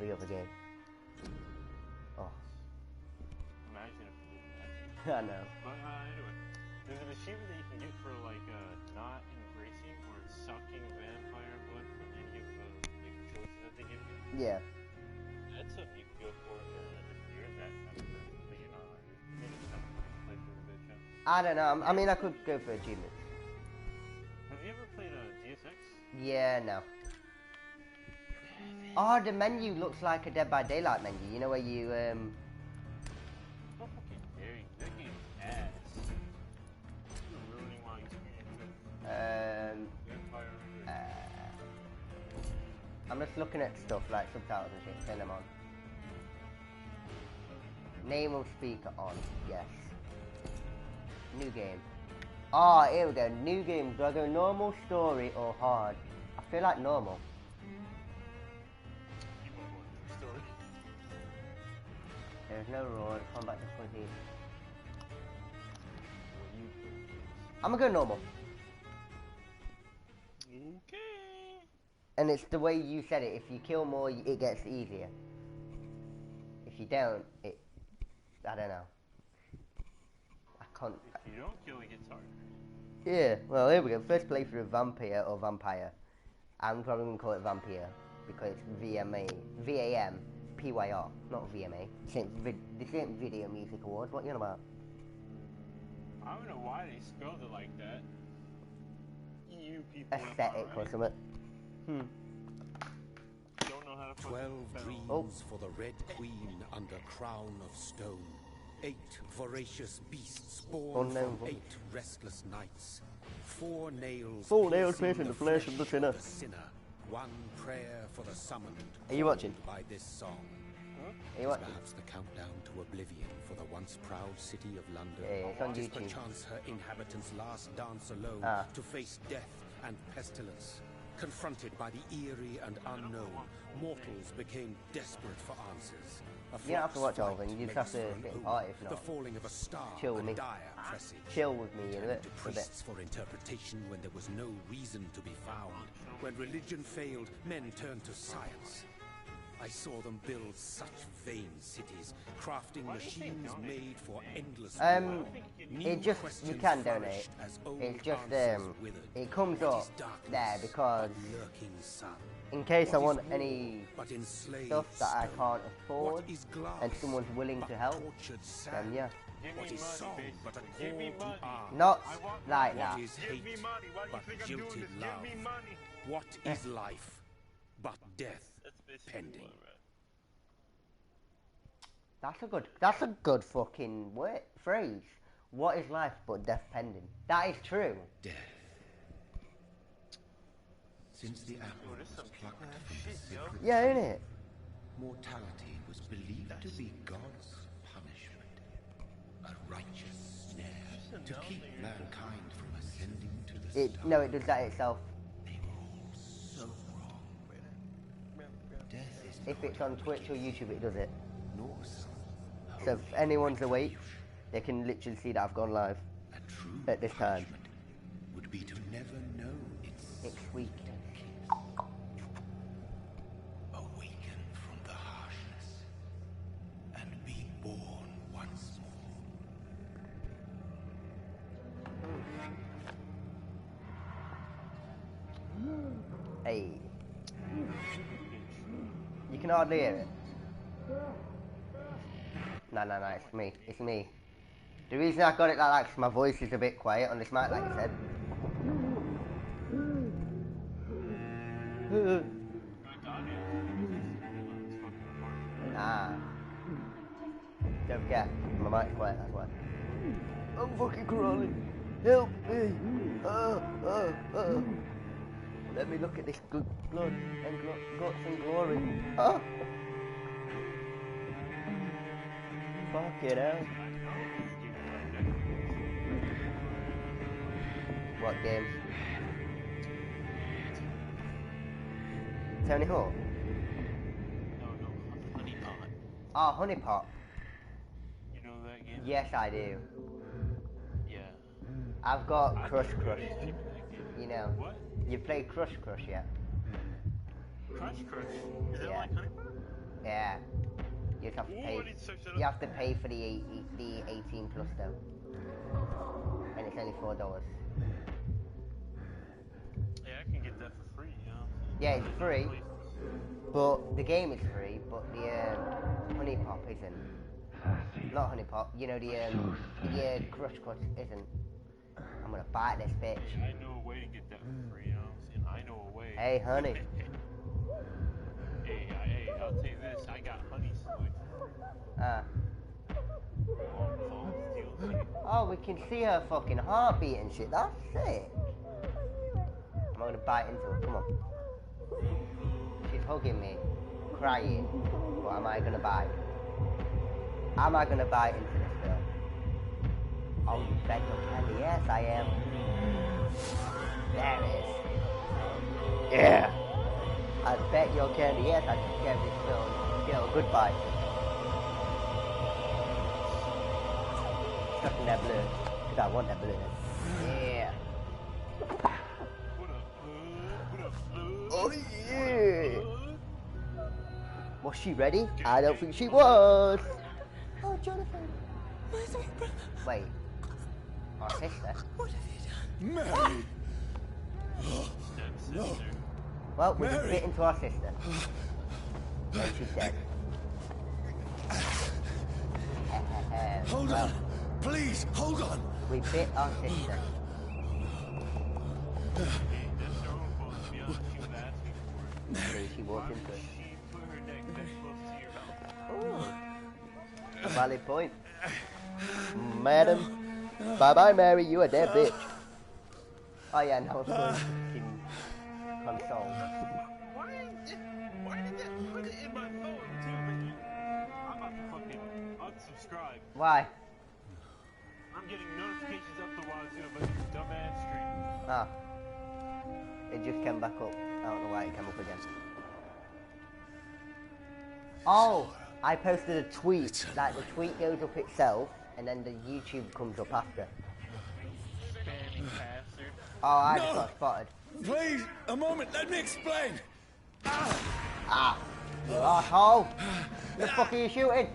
every other game. Oh. Imagine if you did that. I know. But anyway, there's an achievement that you can get for like not embracing or sucking vampire blood from any of the like, choices that they give you. Yeah. That's something you can go for if you're that type of person, but you're not. Maybe it's not play through the bitch. I don't know. I mean, I could go for achievements. Have you ever played Deus Ex? Yeah, no. Oh, the menu looks like a Dead by Daylight menu. You know where you How fucking dare you? That game's ass. You're ruining my experience. Vampire. I'm just looking at stuff like subtitles and shit. Turn them on. Name of speaker on. Yes. New game. Oh, here we go. New game. Do I go normal, story, or hard? I feel like normal. Story. There's no roar. Combat difficulty. I'm gonna go normal. Okay. And it's the way you said it. If you kill more, it gets easier. If you don't, I don't know. I can't. If you don't kill, it gets harder. Yeah, well, here we go. First playthrough of Vampyr or Vampire. I'm probably going to call it Vampyr because it's VAMPYR, not VMA. The same Video Music Awards. What are you on about? I don't know why they spelled it like that. You people. Aesthetic or something. Don't know how to 12 dreams for the Red Queen under crown of stone. 8 voracious beasts born from 8 restless nights. 4 nails piercing the flesh of the sinner. One prayer for the summoned. Are you watching? By this song. Huh? Are you watching? Perhaps the countdown to oblivion for the once proud city of London. Yeah, it's on YouTube. Perchance her inhabitants' last dance alone to face death and pestilence. Confronted by the eerie and unknown, mortals became desperate for answers. You don't have to watch all of them, you just have to sit in party if not. The falling of a star, Chill with me. dire presage. Chill with me a bit. Priests for interpretation when there was no reason to be found. When religion failed, men turned to science. I saw them build such vain cities, crafting machines made for endless war. It just, you can donate. It's just, it comes up there because in case I want any stuff that I can't afford and someone's willing to help, then yeah. Give me money. Not like that. What is hate but jilted love? What is life but death pending? That's a good fucking phrase. What is life but death pending? That is true. Death. Since the apple was plucked from the sacred Yeah, isn't it? mortality was believed to be God's punishment, a righteous snare to keep mankind from ascending to the stars. No, it does that itself. They were all so wrong. Death is If it's on Twitch or YouTube, it does it. Norse. So if anyone's awake, they can literally see that I've gone live A true at this time. punishment would be to never know its Weak. awaken from the harshness and be born once more. Hey. You can hardly hear it. No, it's me. It's me. The reason I got it like that is my voice is a bit quiet on this mic, like you said. Don't forget, my mic's quiet, that's why. I'm fucking crawling. Help me. Let me look at this good blood and guts and glory. Fuck it out. What game? Tony Hawk? No, Honey Pot. Oh, Honey Pot. You know that game? Yes, I do. Yeah. I've got Crush. Game. You know. What? You played Crush yet? Crush? Is it Yeah. like Honey Pot? just have to pay. Ooh, I need to search that You up. have to pay for the 18 plus though, and it's only $4. Yeah, I can get that for free, you know? Yeah, it's free, but the game is free, but the honey pop isn't. Not honey pop, you know, the crush isn't. I'm gonna bite this bitch. I know a way to get that for free, you know what I'm saying? I know a way. Hey, honey. Hey, I'll tell you this, I got honey selected. Oh, we can see her fucking heartbeat and shit. That's sick. I'm gonna bite into her. Come on. She's hugging me, crying. But am I gonna bite? Am I gonna bite into this girl? Oh, you bet your candy. Yes, I am. There it is. Yeah. I bet your candy. Yes, I just gave this girl a good bite. Stuck in that blue. Because I want that blue. Yeah. Oh yeah. Was she ready? I don't think she was. Oh, Jonathan. Wait. Our sister? What have you done? Mary! No. Well, we just Mary. bit into our sister. And she's dead. Hold on. Please, hold on. We bit our sister. And she walked into it. Ooh. Valid point. Madam. Bye-bye, Mary. You a dead bitch. Oh, yeah, no, I'm going to console. Why did that put it in my phone, too? I'm about to fucking unsubscribe. Why? I'm getting notifications up the wazoo about this dumbass stream. Ah. It just came back up. I don't know why it came up again. Oh! I posted a tweet. Like, the tweet goes up itself, and then the YouTube comes up after. Spammy bastard. Oh, I just got spotted. Please, a moment. Let me explain. Ah! You asshole! The fuck are you shooting?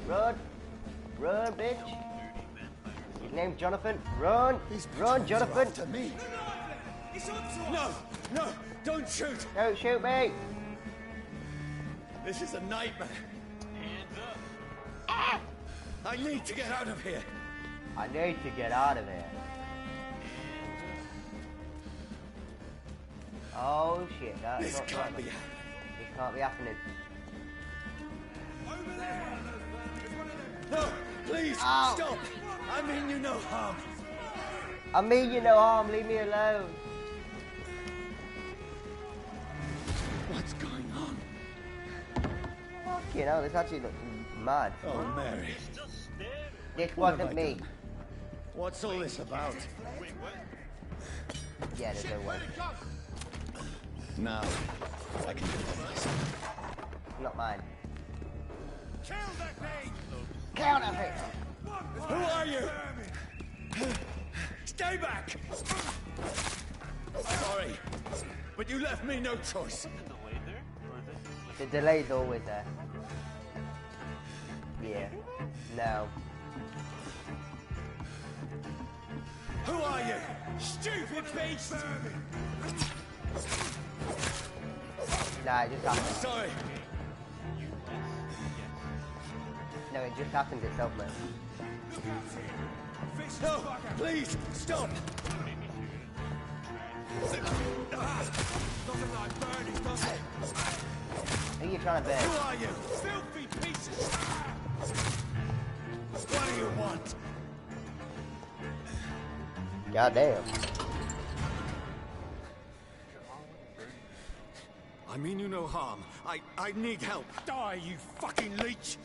Run! Run, bitch! His name's Jonathan. Run! Run, Jonathan! To me. No, no, don't shoot. Don't shoot me! This is a nightmare. Hands up. Ah! I need to get out of here. I need to get out of here. Oh shit, that's This not can't right. be This happening. can't be happening. Over there. No, please, Ow. stop. I mean you no harm. I mean you no harm, leave me alone. What's going on? Fucking hell, this actually looks mad. Oh, Mary. Still stabbing. This What have wasn't I me. done? What's all this about? Wait, what? Yeah, there's no way. Now, I can defend myself. Not mine. Kill that thing! Counterfeit! Who are you? Stay back! Sorry, but you left me no choice. Something delayed there? Or is that just like... The delay's always there. Yeah. No. Who are you? Stupid beast! Nah, it just happens. Sorry. No, it just happens itself, man. No, please, stop! Who are you trying to burn? Who are you? Filthy pieces! What do you want? Goddamn. I mean you no harm. I need help. Die, you fucking leech!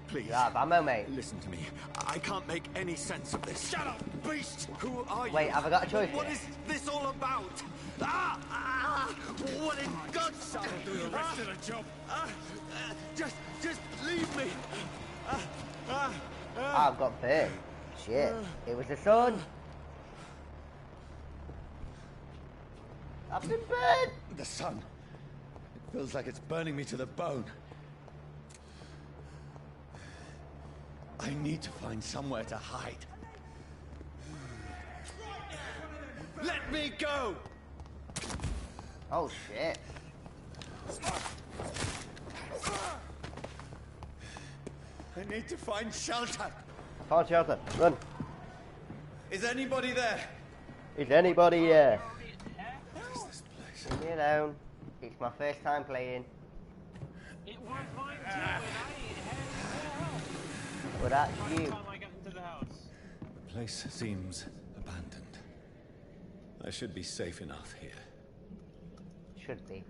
Please. Yeah, ammo, mate. Listen to me. I can't make any sense of this. Shut up, beast! Who are you? Wait, have I got a choice What here? is this all about? What in God's name? I'll do the rest of the job. Just leave me. I've got burned. Shit. It was the sun. I've been burned. The sun. Feels like it's burning me to the bone. I need to find somewhere to hide. Let me go! Oh shit. I need to find shelter. Find shelter. Run. Is anybody there? Is anybody here? What is this place? Leave me alone. It's my first time playing. It was mine too, and I had no help. But that's By the you. time I got into the house. The place seems abandoned. I should be safe enough here. Should be.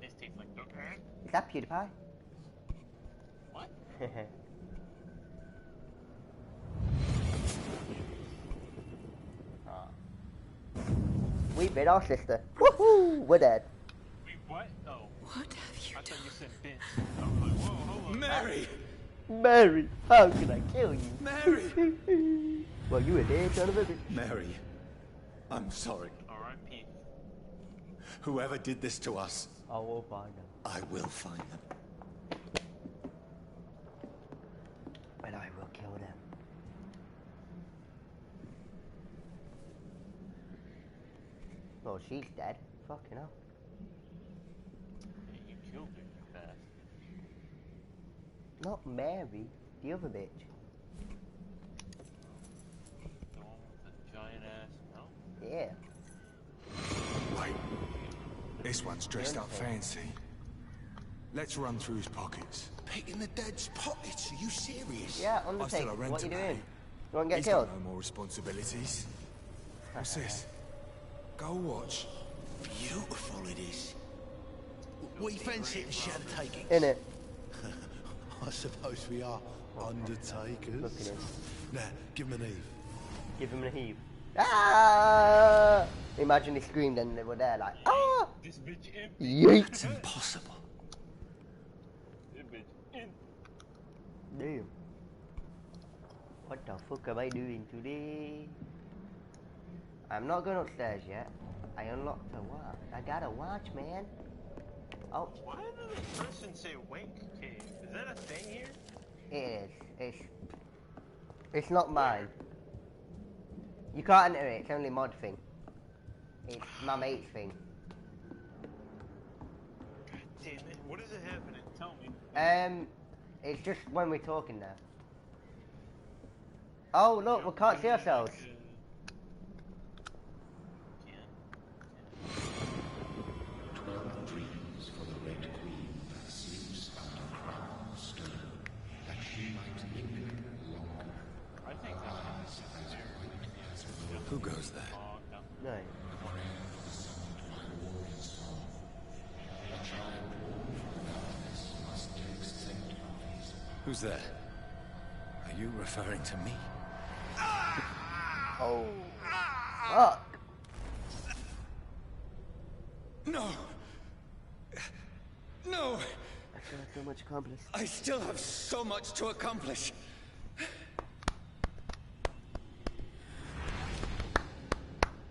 This tastes like okay. Is that PewDiePie? What? We bit our sister. Woohoo! We're dead. Wait, what? Oh. What have you I done? thought you said bitch. I was like, whoa, hold on. Mary! Mary, how can I kill you? Mary! Well, you a dead son of a bitch. Mary, I'm sorry. R.I.P. Whoever did this to us, I will find them. I will find them. And I will kill them. Oh, she's dead. Fucking hell. Hey, you killed her fast. Not Mary, the other bitch. The one with the giant ass mouth? Yeah. Wait. This one's dressed up fancy. Let's run through his pockets. Picking the dead's pockets? Are you serious? Yeah, I Undertaker, still a rent what you to doing? pay. You want to get He's killed? got no more responsibilities. What's this? Go watch. Beautiful it is. We fence it and share the takings. In it. I suppose we are undertakers. Look at him. Now, give him an heave. Give him a heave. Ah! Imagine he screamed and they were there like, ah! This bitch empty. Yeet! Impossible. This bitch empty. Damn. What the fuck am I doing today? I'm not going upstairs yet. I unlocked a watch. I got a watch, man. Oh, Why did the person say wake cave? Is that a thing here? it is. It's not mine. You can't enter it. It's only mod thing. It's my mate's thing. God damn it. What is it happening? Tell me. It's just when we're talking now. Oh, look, we can't see ourselves. Dreams for the Red Queen that sleeps under crown of stone, that she might linger longer. I think that's Who goes there? No. Who's there? Are you referring to me? Oh. Fuck. No! No! I still have so much accomplished. I still have so much to accomplish.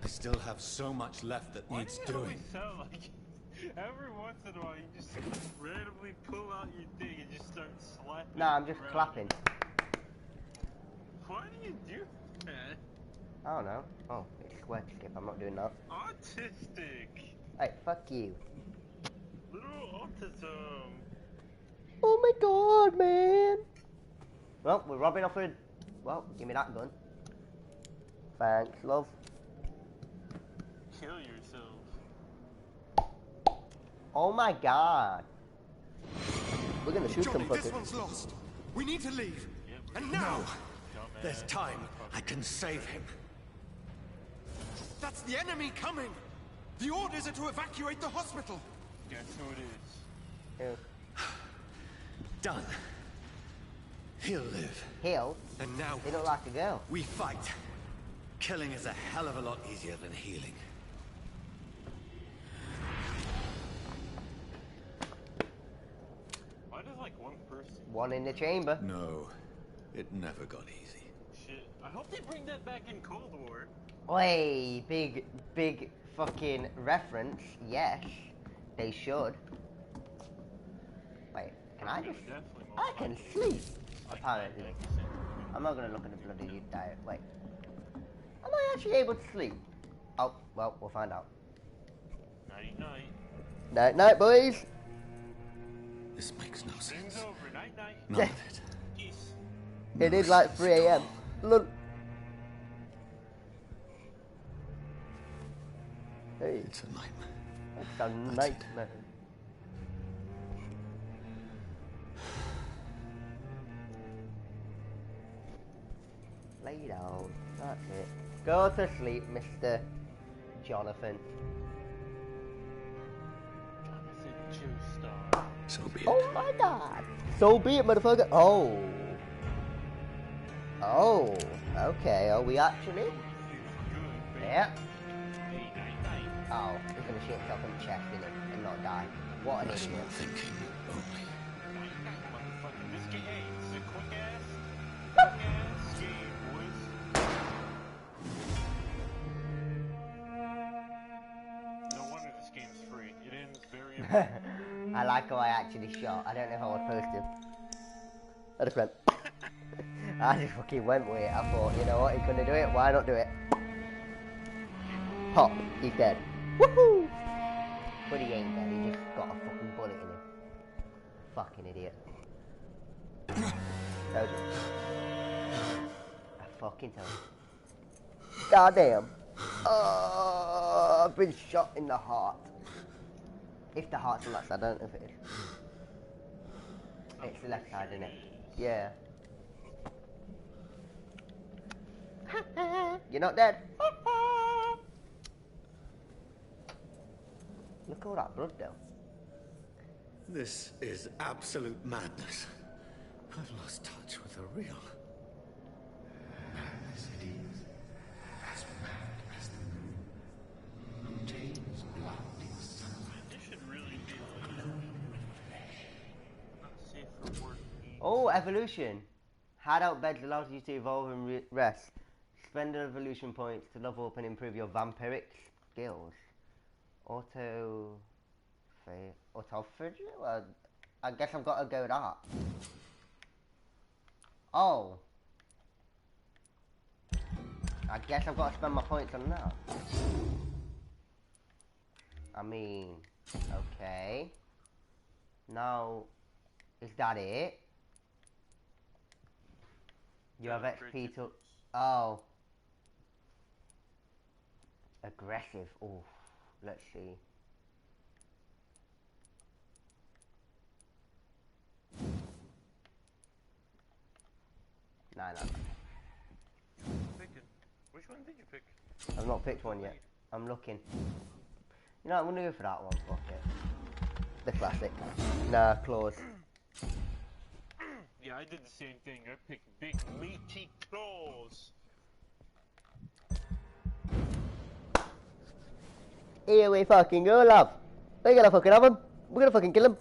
I still have so much left that Why needs do you always doing. sound like every once in a while you just randomly pull out your thing and just start slapping? Nah, I'm just around? clapping. Why do you do that? I don't know. Oh, it's square to skip. I'm not doing that. Autistic. Hey, fuck you. Little autism. Oh my god, man. Well, we're robbing off a... Well, give me that gun. Thanks, love. Kill yourself. Oh my god. We're gonna shoot Johnny, some this fuckers. one's lost. We need to leave. Yep. And now! Dumbass. There's time. I can save him. That's the enemy coming! The orders are to evacuate the hospital! Guess who it is? Ew. Done. He'll live. Heal? And now, They look like a girl. We fight. Killing is a hell of a lot easier than healing. Why does like one person? One in the chamber. No, it never got easy. Shit, I hope they bring that back in Cold War. Oi, big fucking reference. Yes, they should. Wait, can I just... I can sleep, apparently. I'm not gonna look at the bloody diet. Wait. Am I actually able to sleep? Oh, well, we'll find out. Night-night. Night-night, boys. This makes no sense. Game's over. Night-night. None of it. Peace. It is like 3 a.m. Look. Hey, It's a nightmare. it's a nightmare. Lay down. That's it. Go to sleep, Mr. Jonathan. Jonathan Joestar. So be it. Oh my god. So be it, motherfucker. Oh. Oh. Okay. Are we actually? Yeah. Hey, night-night. Oh, he's gonna shoot himself in the chest, isn't he? And not die. What an Rational idiot. thinking only. Night-night, motherfucker. This game, hey, it's a quick-ass game, boys. No wonder this game's free. It ends very I like how I actually shot. I don't know how I post him. I just went. I just fucking went with it. I thought, you know what, he's gonna do it, why not do it? Pop, he's dead. Woohoo! But he ain't dead, he just got a fucking bullet in him. Fucking idiot. Told you. I fucking told you. Goddamn. Oh, I've been shot in the heart. If the heart's on that side, I don't know if it is. It's the left side, isn't it? Yeah. You're not dead. Look at all that blood though. This is absolute madness. I've lost touch with the real. Madness it is. As mad as the moon. Contains blood in sunlight. This should really be like not safe for work. Oh, evolution. Hideout beds allows you to evolve and rest. Spend evolution points to level up and improve your vampiric skills. Autophagy? Well, I guess I've got to go with that. Oh. I guess I've got to spend my points on that. I mean, okay. Now, is that it? You have XP to... Oh. Aggressive. Oh, let's see. No. Picking. Which one did you pick? I've not picked one yet. I'm looking. You know, I'm gonna go for that one. Fuck it. The classic. Nah, claws. Yeah, I did the same thing. I picked big meaty claws. Here we fucking go, love. We're gonna fucking have him. We're gonna fucking kill him.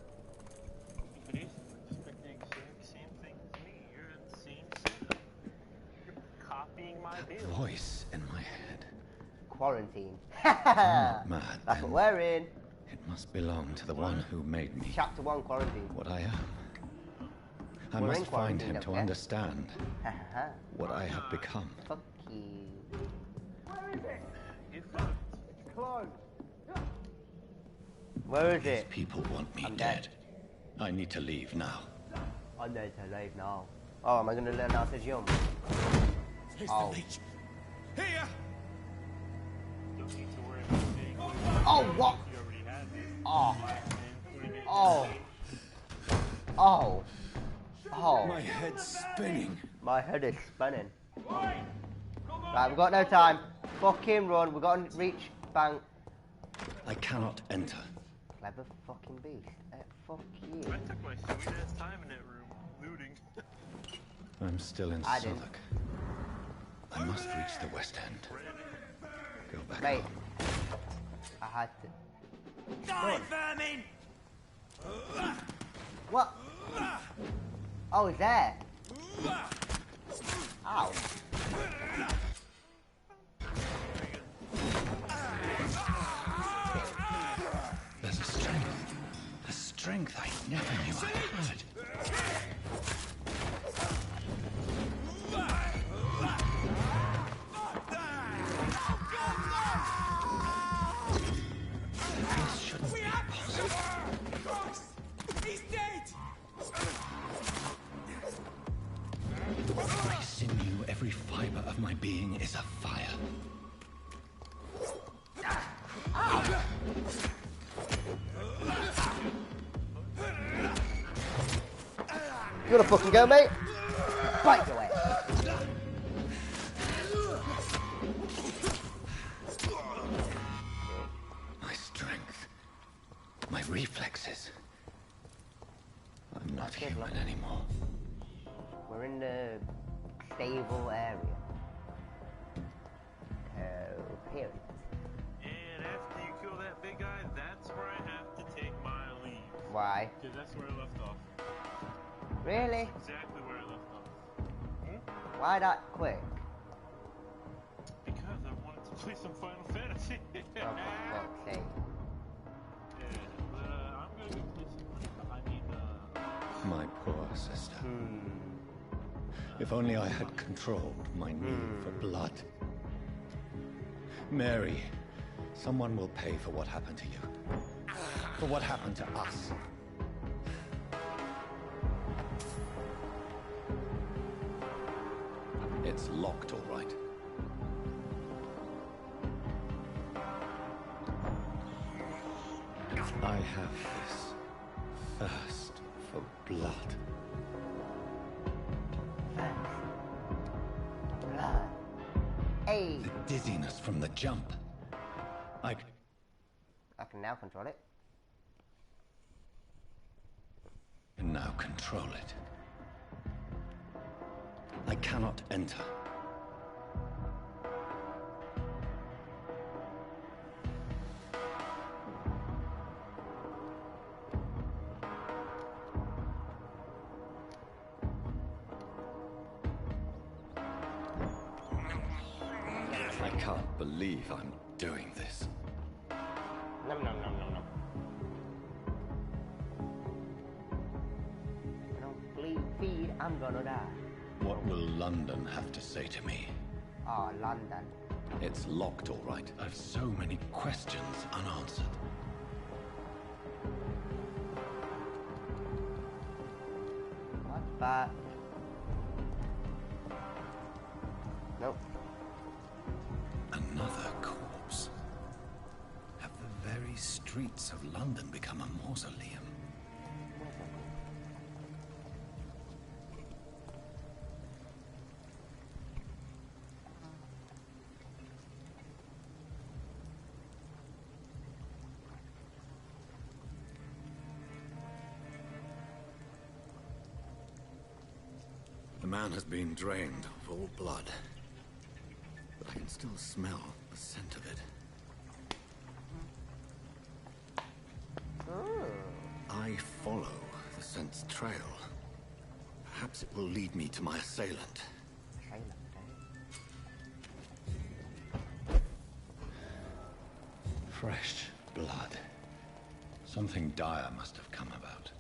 But you just picked the exact same thing as me. You're in the same setup. You're copying my build. Voice in my head. Quarantine. I'm not mad. That's then. what we're in. It must belong to the one who made me Chapter 1 quarantine. what I am. I We're in must find quarantine, him to okay? understand what I have become. Fuck you. You fucked. Where is it? People want me I'm dead. dead. I need to leave now. I need to leave now. Oh, am I gonna learn how to jump? Oh. Here! Don't need to worry about saying Oh, what? you already had it. Oh. And putting it Oh. Oh. Oh. My head's spinning. My head is spinning. Right, we've got no time. Fucking run. We've got to reach bank. I cannot enter. Clever fucking beast. Fuck you. I took my sweet ass time in that room, looting. I'm still in I didn't. Southwark. I must reach the West End. Go back Mate. home. I had to. Die, vermin! What? Oh, he's there. Ow. There's a strength I never knew I had. This shouldn't be possible. He's dead! Every sinew, every fiber of my being is afire. You wanna fucking go, mate? Bite your way. My strength, my reflexes. I'm not human anymore. We're in the stable area. So, here. And after you kill that big guy, that's where I have to take my leave. Why? Because that's where I left off. Really? Exactly where I left off. Why that quick? Because I wanted to play some Final Fantasy. Oh, for fuck's sake. Yeah, but I'm gonna go play some. I mean, My poor sister. If only I had controlled my need for blood. Mary, someone will pay for what happened to you. For what happened to us. It's locked, all right. I have this thirst for blood. Blood. Hey. The dizziness from the jump. I can now control it. Can now control it. I cannot enter. I can't believe I'm doing this. Nom nom nom nom nom. I don't bleed feed, I'm gonna die. What will London have to say to me? Oh, London. It's locked, all right. I've so many questions unanswered. What's that? Nope. Another corpse. Have the very streets of London become a mausoleum? The man has been drained of all blood, but I can still smell the scent of it. I follow the scent's trail. Perhaps it will lead me to my assailant. Fresh blood. Something dire must have come about.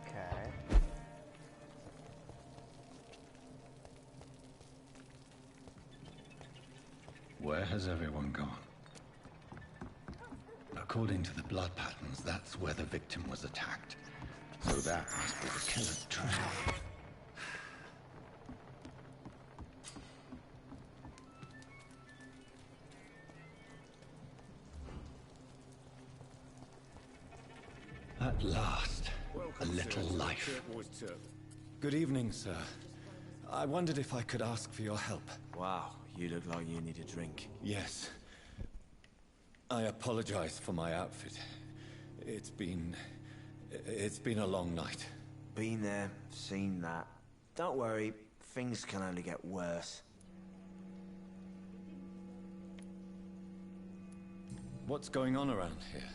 Okay. Where has everyone gone? According to the blood patterns, that's where the victim was attacked. So that must be the killer's trail. At last, a little life. Good evening, sir. I wondered if I could ask for your help. Wow, you look like you need a drink. Yes. I apologize for my outfit. It's been a long night. Been there, seen that. Don't worry, things can only get worse. What's going on around here?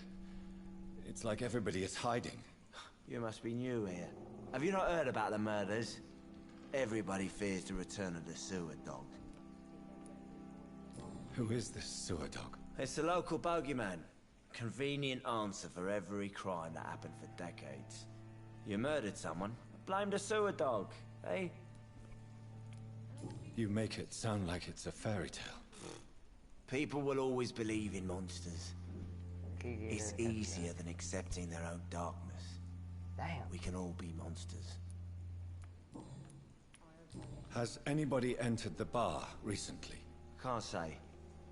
It's like everybody is hiding. You must be new here. Have you not heard about the murders? Everybody fears the return of the sewer dog. Who is this sewer dog? It's the local bogeyman. Convenient answer for every crime that happened for decades. You murdered someone, blame the sewer dog, eh? You make it sound like it's a fairy tale. People will always believe in monsters. It's easier than accepting their own darkness. Damn. We can all be monsters. Has anybody entered the bar recently? Can't say.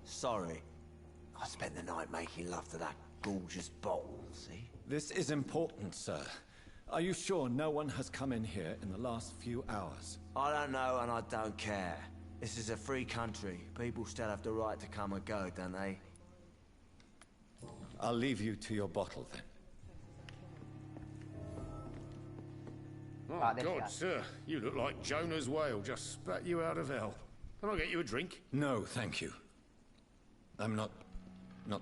Sorry. I spent the night making love to that gorgeous bottle, see? This is important, sir. Are you sure no one has come in here in the last few hours? I don't know and I don't care. This is a free country. People still have the right to come and go, don't they? I'll leave you to your bottle then. Oh, Right, this God, guy. sir. You look like Jonah's whale just spat you out of hell. Can I get you a drink? No, thank you. I'm not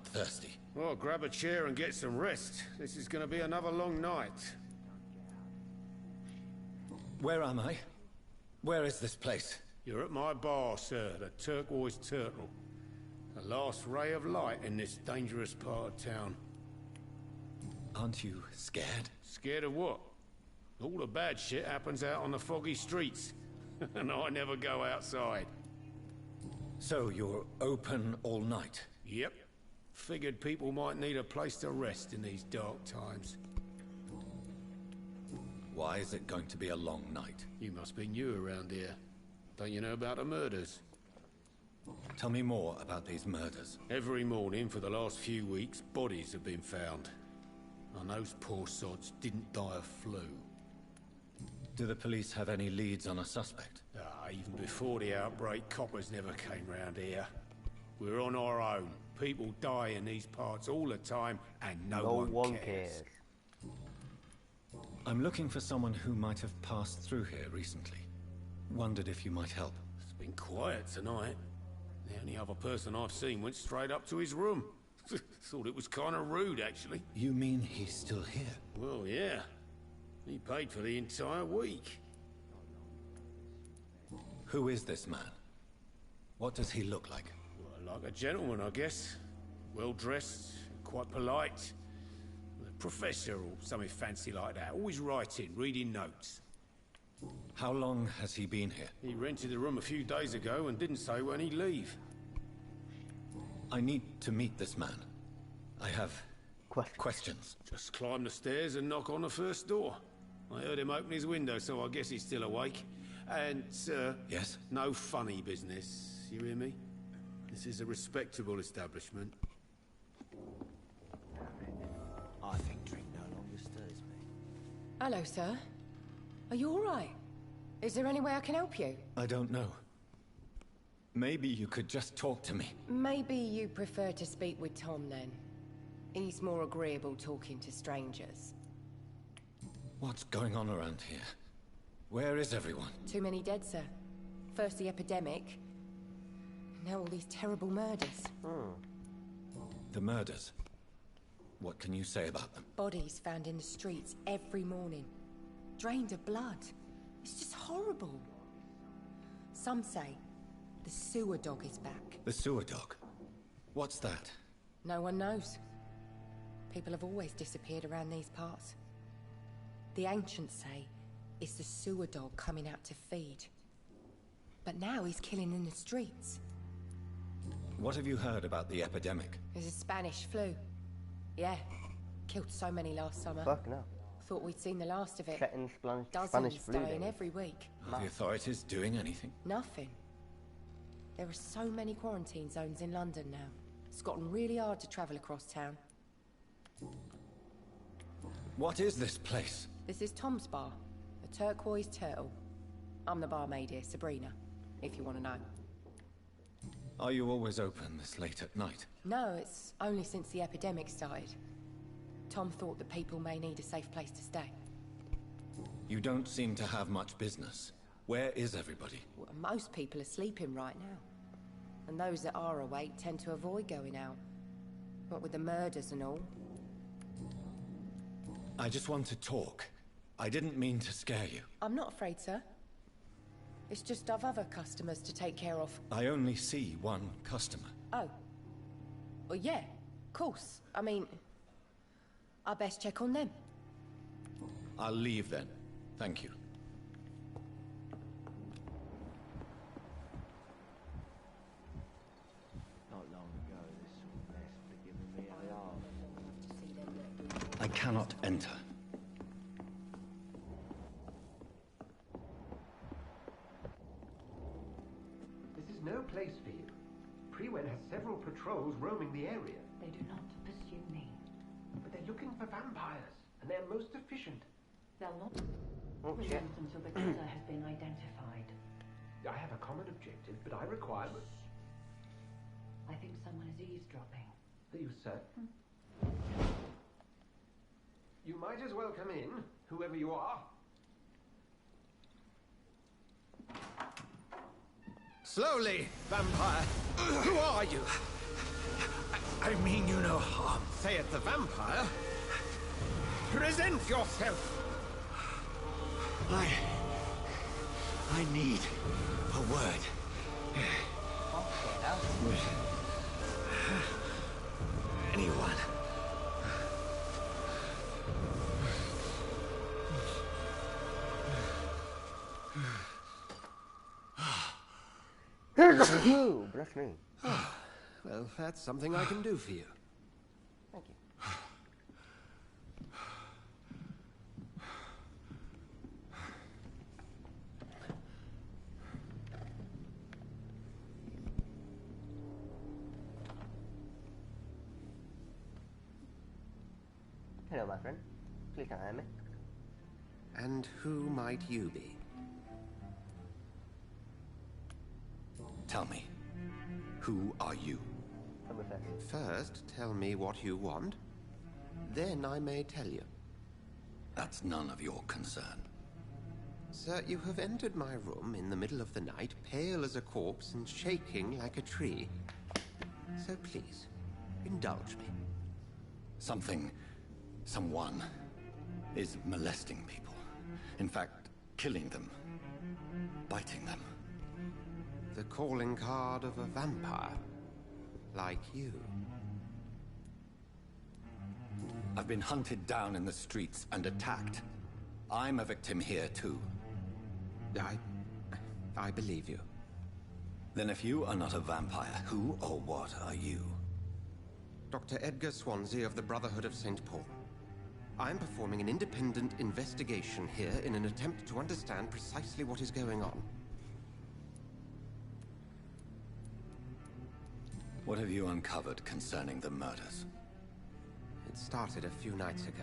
thirsty. Well, grab a chair and get some rest. This is going to be another long night. Where am I? Where is this place? You're at my bar, sir, the Turquoise Turtle. The last ray of light in this dangerous part of town. Aren't you scared? Scared of what? All the bad shit happens out on the foggy streets. And I never go outside. So you're open all night? Yep. Figured people might need a place to rest in these dark times. Why is it going to be a long night? You must be new around here. Don't you know about the murders? Tell me more about these murders. Every morning for the last few weeks, bodies have been found. And those poor sods didn't die of flu. Do the police have any leads on a suspect? Even before the outbreak, coppers never came round here. We're on our own. People die in these parts all the time, and no one cares. I'm looking for someone who might have passed through here recently. Wondered if you might help. It's been quiet tonight. The only other person I've seen went straight up to his room. Thought it was kind of rude, actually. You mean he's still here? Well, yeah. He paid for the entire week. Who is this man? What does he look like? Well, like a gentleman, I guess. Well-dressed, quite polite. A professor or something fancy like that. Always writing, reading notes. How long has he been here? He rented the room a few days ago and didn't say when he'd leave. I need to meet this man. I have questions. Just climb the stairs and knock on the first door. I heard him open his window, so I guess he's still awake. And, sir... Yes? No funny business, you hear me? This is a respectable establishment. I think drink no longer stirs me. Hello, sir. Are you all right? Is there any way I can help you? I don't know. Maybe you could just talk to me. Maybe you prefer to speak with Tom, then. He's more agreeable talking to strangers. What's going on around here? Where is everyone? Too many dead, sir. First the epidemic, now all these terrible murders. The murders? What can you say about them? Bodies found in the streets every morning. Drained of blood. It's just horrible. Some say the sewer dog is back. The sewer dog? What's that? No one knows. People have always disappeared around these parts. The ancients say it's the sewer dog coming out to feed. But now he's killing in the streets. What have you heard about the epidemic? There's a Spanish flu. Yeah. Killed so many last summer. Fuck no. Thought we'd seen the last of it. Threatened Spanish Dozens flu. dying then. every week. Are the authorities doing anything? Nothing. There are so many quarantine zones in London now. It's gotten really hard to travel across town. What is this place? This is Tom's bar, the Turquoise Turtle. I'm the barmaid here, Sabrina, if you want to know. Are you always open this late at night? No, it's only since the epidemic started. Tom thought that people may need a safe place to stay. You don't seem to have much business. Where is everybody? Well, most people are sleeping right now. And those that are awake tend to avoid going out. What with the murders and all. I just want to talk. I didn't mean to scare you. I'm not afraid, sir. It's just I've other customers to take care of. I only see one customer. Oh. Well, yeah, of course. I mean, I best check on them. I'll leave then. Thank you. Not long ago, this sort of mess would have given me a laugh. I cannot enter. This is no place for you. Prewen has several patrols roaming the area. They do not pursue me. But they're looking for vampires, and they're most efficient. They'll not shit. until the killer has been identified. I have a common objective, but I require... I think someone is eavesdropping. Are you certain? You might as well come in, whoever you are. Slowly, vampire. Who are you? I mean you no harm. Say it, the vampire. Present yourself. I need a word. With anyone. Bless me. Well, that's something I can do for you. Thank you. Hello, my friend. Please don't hurt me. And who might you be? Tell me, who are you? First, tell me what you want. Then I may tell you. That's none of your concern. Sir, you have entered my room in the middle of the night, pale as a corpse and shaking like a tree. So please, indulge me. Someone is molesting people. In fact, killing them. Biting them. The calling card of a vampire. Like you. I've been hunted down in the streets and attacked. I'm a victim here too. I believe you. Then if you are not a vampire, who or what are you? Dr. Edgar Swansea of the Brotherhood of St. Paul. I'm performing an independent investigation here in an attempt to understand precisely what is going on. What have you uncovered concerning the murders? It started a few nights ago.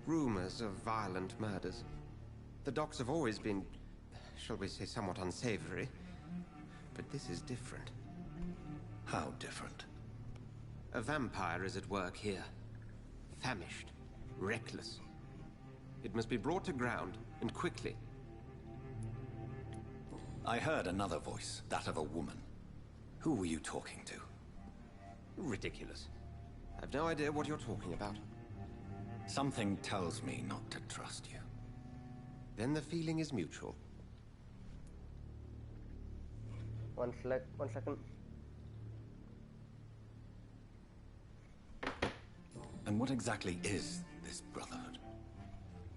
Rumors of violent murders. The docs have always been, shall we say, somewhat unsavory. But this is different. How different? A vampire is at work here. Famished. Reckless. It must be brought to ground, and quickly. I heard another voice, that of a woman. Who were you talking to? Ridiculous. I've no idea what you're talking about. Something tells me not to trust you. Then the feeling is mutual. One second. And what exactly is this Brotherhood?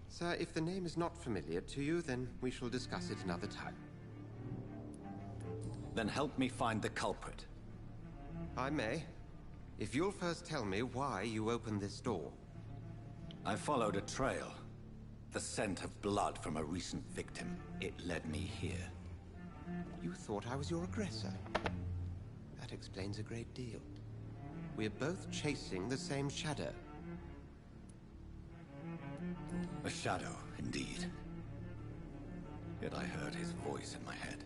Sir, if the name is not familiar to you, then we shall discuss it another time. Then help me find the culprit. I may. If you'll first tell me why you opened this door. I followed a trail. The scent of blood from a recent victim. It led me here. You thought I was your aggressor. That explains a great deal. We're both chasing the same shadow. A shadow, indeed. Yet I heard his voice in my head.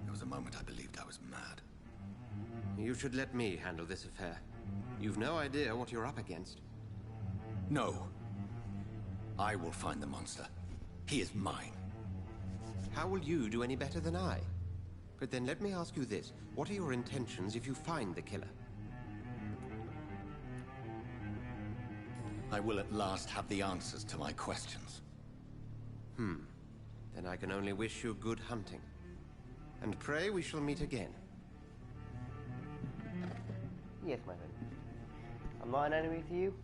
There was a moment I believed I was mad. You should let me handle this affair. You've no idea what you're up against. No. I will find the monster. He is mine. How will you do any better than I? But then let me ask you this. What are your intentions if you find the killer? I will at last have the answers to my questions. Then I can only wish you good hunting. And pray we shall meet again. Yes, my friend. I'm not an enemy to you.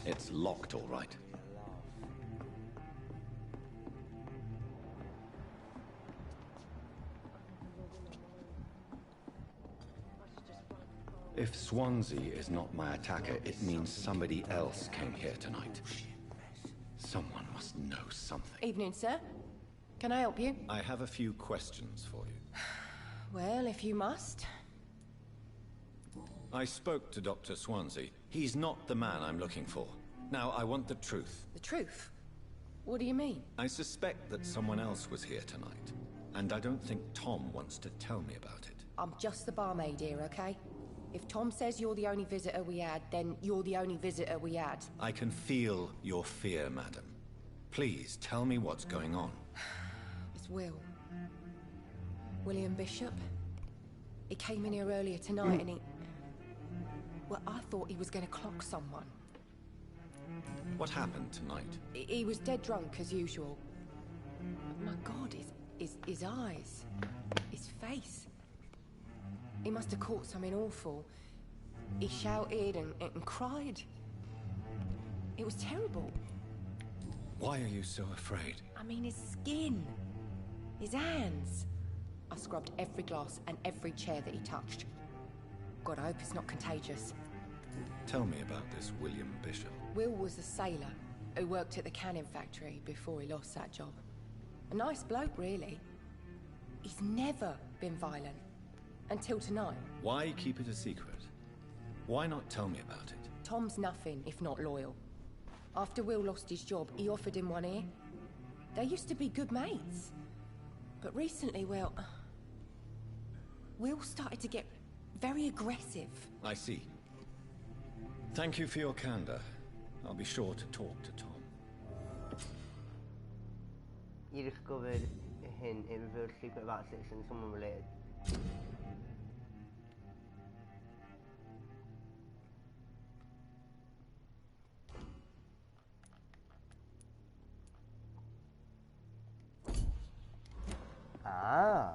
It's locked, all right. If Swansea is not my attacker, it means somebody else came here tonight. Someone must know something. Evening, sir. Can I help you? I have a few questions for you. Well, if you must. I spoke to Dr. Swansea. He's not the man I'm looking for. Now, I want the truth. The truth? What do you mean? I suspect that someone else was here tonight, and I don't think Tom wants to tell me about it. I'm just the barmaid here, okay? If Tom says you're the only visitor we had, then you're the only visitor we had. I can feel your fear, madam. Please, tell me what's going on. It's Will. William Bishop. He came in here earlier tonight and he... Well, I thought he was going to clock someone. What happened tonight? He was dead drunk, as usual. But my God, his eyes. His face. He must have caught something awful. He shouted and cried. It was terrible. Why are you so afraid? I mean, his skin. His hands. I scrubbed every glass and every chair that he touched. God, I hope it's not contagious. Tell me about this William Bishop. Will was a sailor who worked at the cannon factory before he lost that job. A nice bloke, really. He's never been violent. Until tonight. Why keep it a secret? Why not tell me about it? Tom's nothing if not loyal. After Will lost his job, he offered him one ear. They used to be good mates. But recently, well... Will started to get very aggressive. I see. Thank you for your candor. I'll be sure to talk to Tom. You discovered a hint. It revealed a secret about Citizen, someone related. Ah.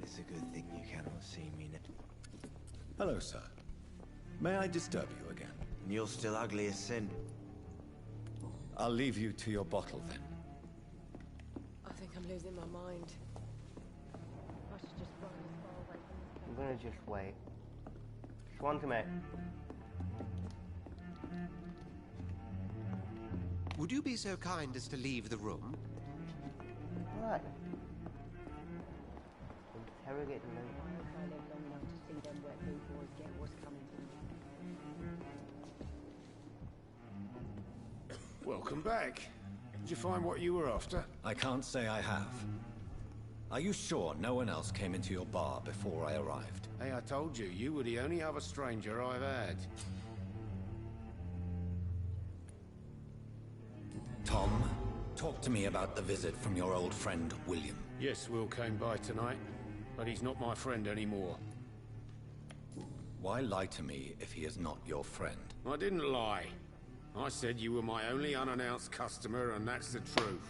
It's a good thing you cannot see me now. Hello, sir. May I disturb you again? And you're still ugly as sin. I'll leave you to your bottle, then. I think I'm losing my mind. I should just run as far away from I'm gonna just wait. Swan to me. Would you be so kind as to leave the room? Right. Interrogate the man. I lived long enough to see them wet blue boys get what's coming to them. Welcome back. Did you find what you were after? I can't say I have. Are you sure no one else came into your bar before I arrived? Hey, I told you, you were the only other stranger I've had. Tom, talk to me about the visit from your old friend, William. Yes, Will came by tonight, but he's not my friend anymore. Why lie to me if he is not your friend? I didn't lie. I said you were my only unannounced customer, and that's the truth.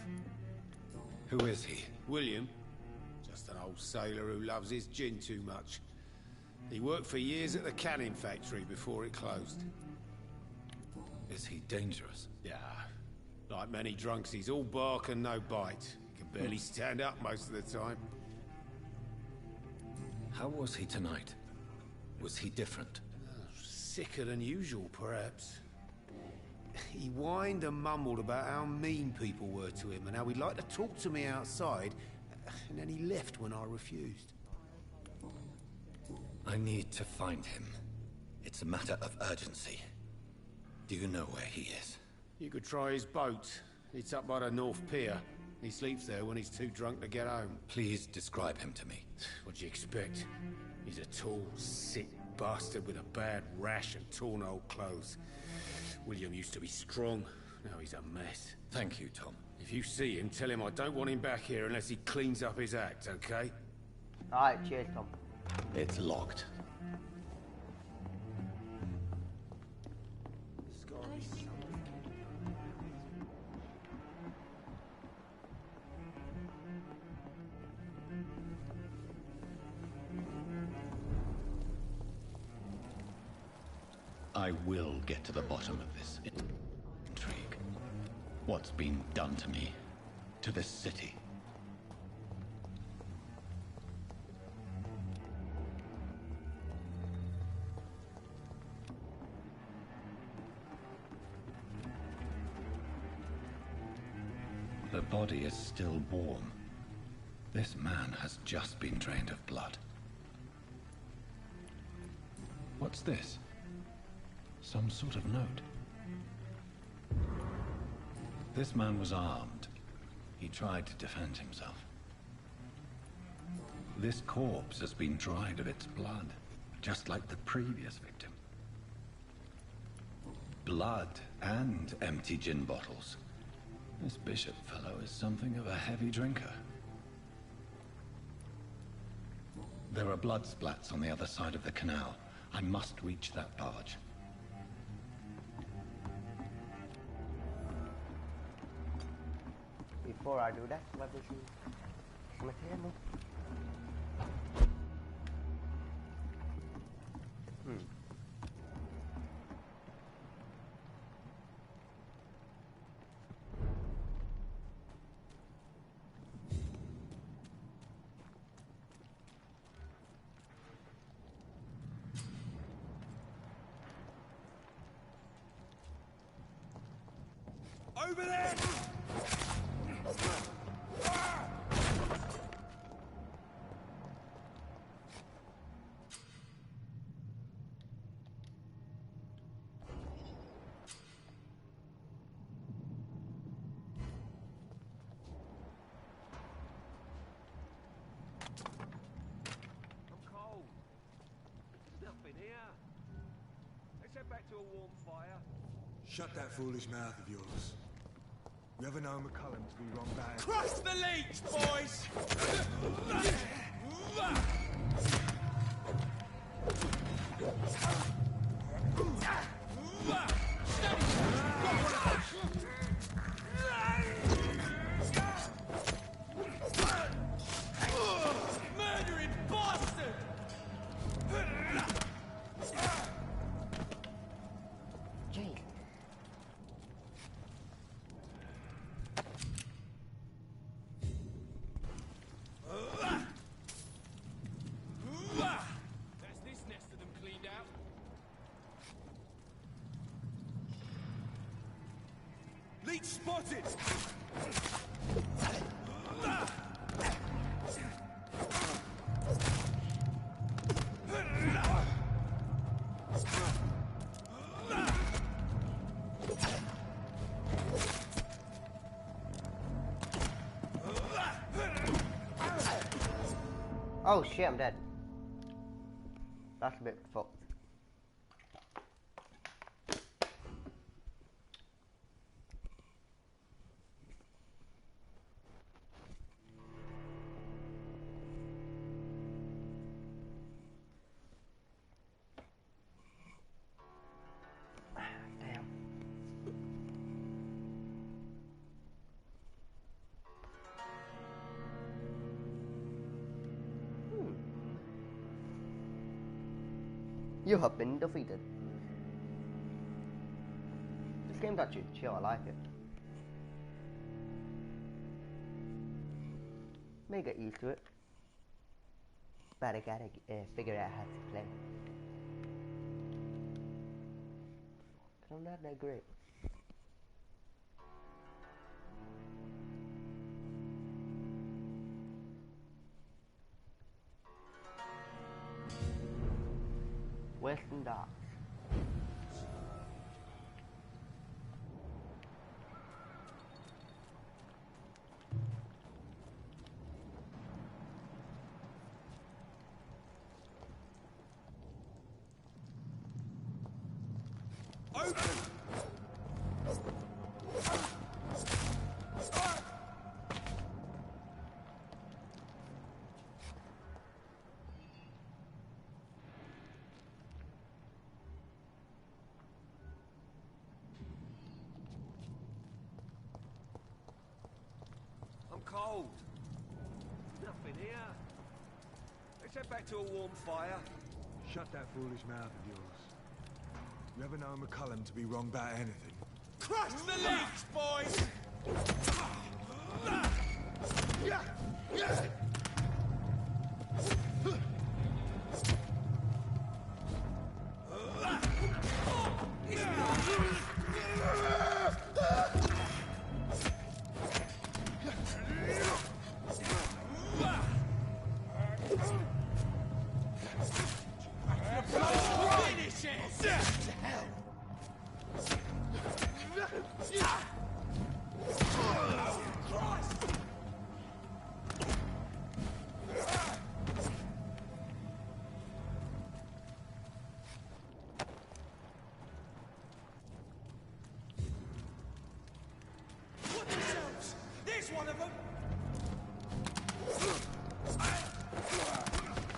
Who is he? William. Just an old sailor who loves his gin too much. He worked for years at the cannon factory before it closed. Is he dangerous? Yeah. Like many drunks, he's all bark and no bite. He can barely stand up most of the time. How was he tonight? Was he different? Sicker than usual, perhaps. He whined and mumbled about how mean people were to him and how he'd like to talk to me outside, and then he left when I refused. I need to find him. It's a matter of urgency. Do you know where he is? You could try his boat. It's up by the North Pier. He sleeps there when he's too drunk to get home. Please describe him to me. What'd you expect? He's a tall, sick bastard with a bad rash and torn old clothes. William used to be strong. Now he's a mess. Thank you, Tom. If you see him, tell him I don't want him back here unless he cleans up his act, okay? Alright, cheers, Tom. It's locked. I will get to the bottom of this intrigue. What's been done to me, to this city. The body is still warm. This man has just been drained of blood. What's this? Some sort of note. This man was armed. He tried to defend himself. This corpse has been dried of its blood, just like the previous victim. Blood and empty gin bottles. This bishop fellow is something of a heavy drinker. There are blood splats on the other side of the canal. I must reach that barge. Before I do that, let me see some material. Over there! Shut that foolish mouth of yours. You ever know McCullum to be wrong bad? Crush the leech, boys! Murdering bastard! Leech spotted! Oh shit, I'm dead. That's a bit fucked. You have been defeated. This game's actually chill, I like it. May get used to it. But I gotta figure out how to play. I'm not that great. Western Docks. Open! cold. Nothing here. Let's head back to a warm fire. Shut that foolish mouth of yours. You ever known McCullum to be wrong about anything? Crush the leech, boys! There's one of them!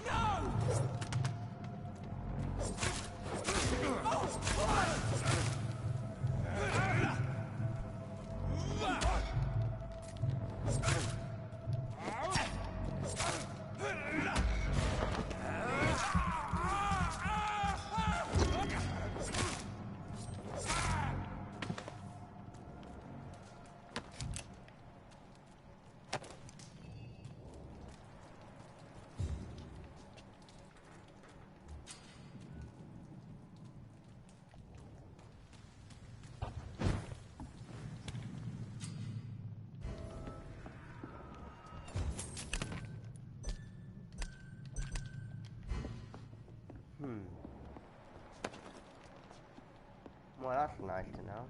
No! Well, that's nice to know.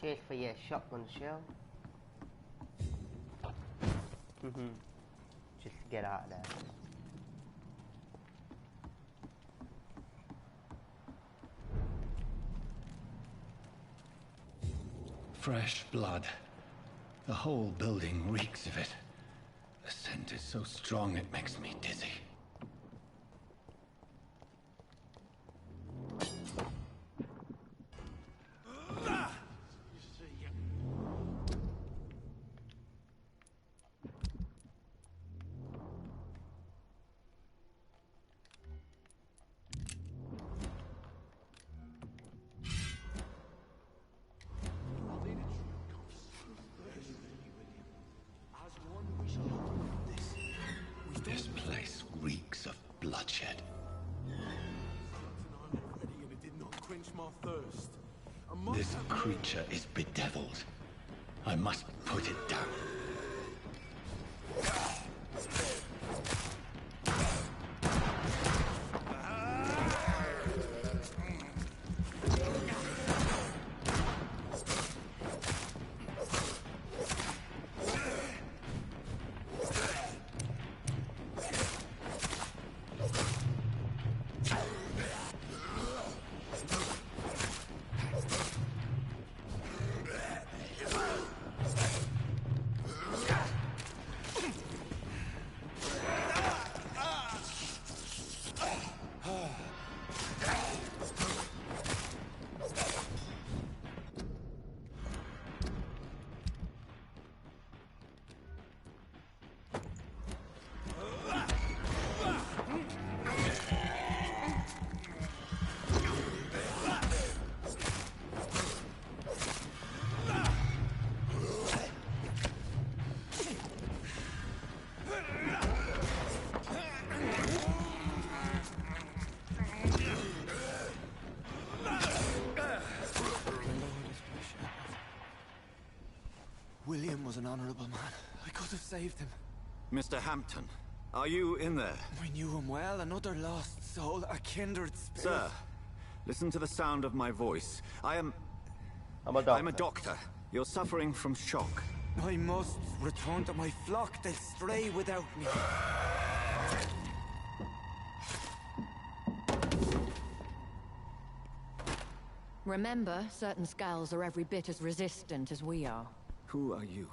Cheers for your shotgun shell. Just get out of there. Fresh blood. The whole building reeks of it. The scent is so strong it makes me dizzy. This place reeks of bloodshed. This creature is bedeviled. I must put it down. man. I could have saved him. Mr. Hampton, are you in there? I knew him well, another lost soul, a kindred spirit. Sir, listen to the sound of my voice. I'm a doctor. You're suffering from shock. I must return to my flock. They'll stray without me. Remember, certain skulls are every bit as resistant as we are. Who are you?